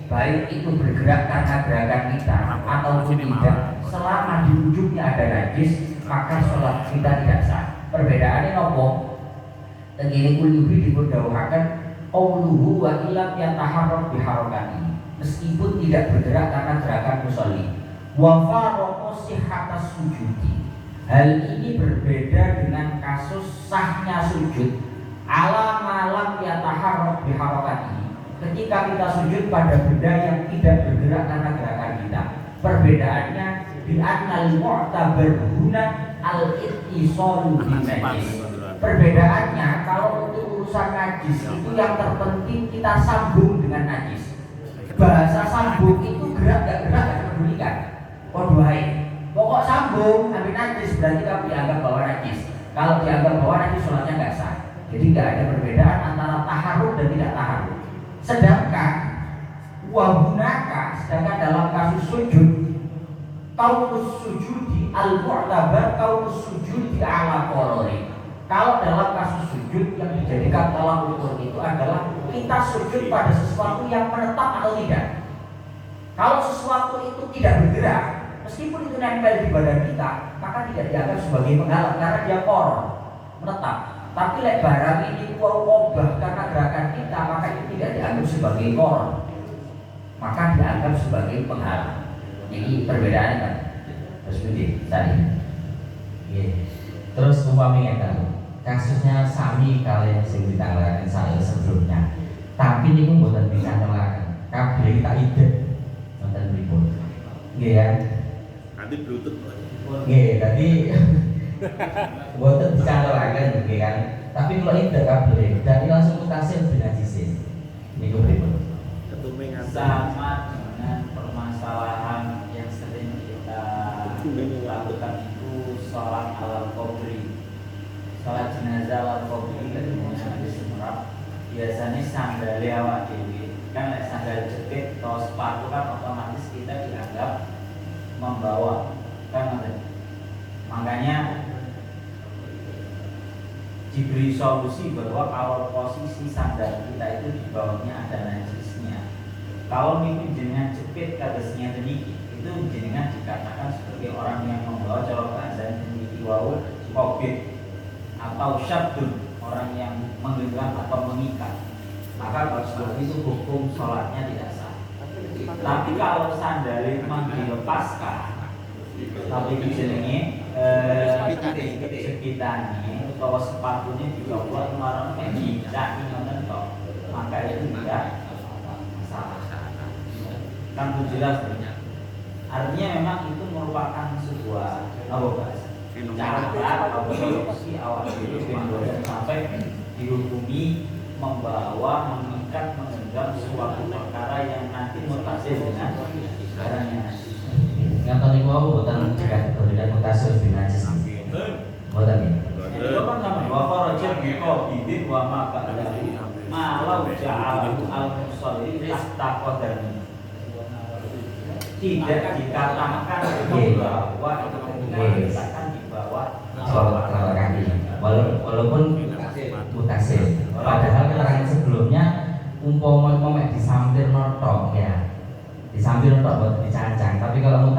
baik itu bergerak karena gerakan kita ataupun tidak, selama di ujungnya ada najis, maka sholat kita tidak sah. Perbedaannya nopo? Tegini kuliuhi dipundawuhaken qauluhu wa ilam yataharrak biharokati, meskipun tidak bergerak karena gerakan musolli. Wa faraqo sihhatas sujudi, hal ini berbeda dengan kasus sahnya sujud ala malam yataharrak biharokati, ketika kita sujud pada benda yang tidak bergerak karena gerakan kita. Perbedaannya bi annal mu'tabar huna al-ittisalu bin najis. Perbedaannya kalau untuk urusan najis itu yang terpenting kita sambung dengan najis. Bahasa sambung itu gerak gak pedulikan. Pokok sambung tapi najis berarti kamu dianggap bahwa najis. Kalau dianggap bahwa najis sholatnya nggak sah. Jadi nggak ada perbedaan antara taharuk dan tidak taharuk. Sedangkan sedangkan dalam kasus sujud, kaunus sujudi al-mu'tabar kaunus sujudi ala qarori. Kalau dalam kasus sujud yang dijadikan tolak ukur itu adalah kita sujud pada sesuatu yang menetap atau tidak. Kalau sesuatu itu tidak bergerak, meskipun itu nempel di badan kita, maka tidak dianggap sebagai penghalang karena dia koron, menetap. Tapi lek barang ini ubah karena gerakan kita, maka itu tidak dianggap sebagai koron, maka dianggap sebagai penghalang. Ini perbedaannya kan. Terus begini tadi. Terus umpamanya kan kasusnya sami kalian sing ditanggakan saya sebelumnya. Tapi ini pun bukan bisa nyelakan. Kabeh kita ide nonton pripun. Nggih ya. Nanti bluetooth. Nggih, tadi buatan bisa nyelakan nggih kan. Tapi kalau ide kabeh dan langsung mutasil binajisin. Niku pripun? Sama dengan permasalahan yang sering kita lakukan itu sholat ala qabri, sholat jenazah ala qabri kemudian habis semerap. Biasanya sandal awak dewi kan, sandal jepit atau sepatu kan otomatis kita dianggap membawa kan. Makanya diberi solusi bahwa kalau posisi sandal kita itu di bawahnya ada najisnya, kalau mungkin jenengan jepit kadesnya demikian, itu jenengan dikatakan sebagai orang yang membawa colok azan demikian wau covid atau syabdun, orang yang menggenggam atau mengikat, maka kalau seperti itu hukum sholatnya tidak sah. Tapi kalau sandalnya memang dilepaskan, tapi dijenengi sekitarnya atau sepatunya dibawa kemarin menginjak ingat toh, maka itu tidak masalah. Kan itu jelas. Artinya memang itu merupakan sebuah cara solusi awal itu sampai dihukumi membawa, mengikat, menggenggam suatu perkara yang nanti mutasil dengan barangnya. Ngaten niku aku boten tidak mutasil bin najis. Boten iki. Itu kan sama wa kharajat bi qabidin wa ma ba'dahu malau ja'alahu al-musalli astaqadani. Tidak dikatakan bahwa itu dikatakan di bawah telapak kaki. Walaupun mutasil. Padahal keterangan sebelumnya umpama disampir notok ya. Disampir notok buat dicancang. Tapi kalau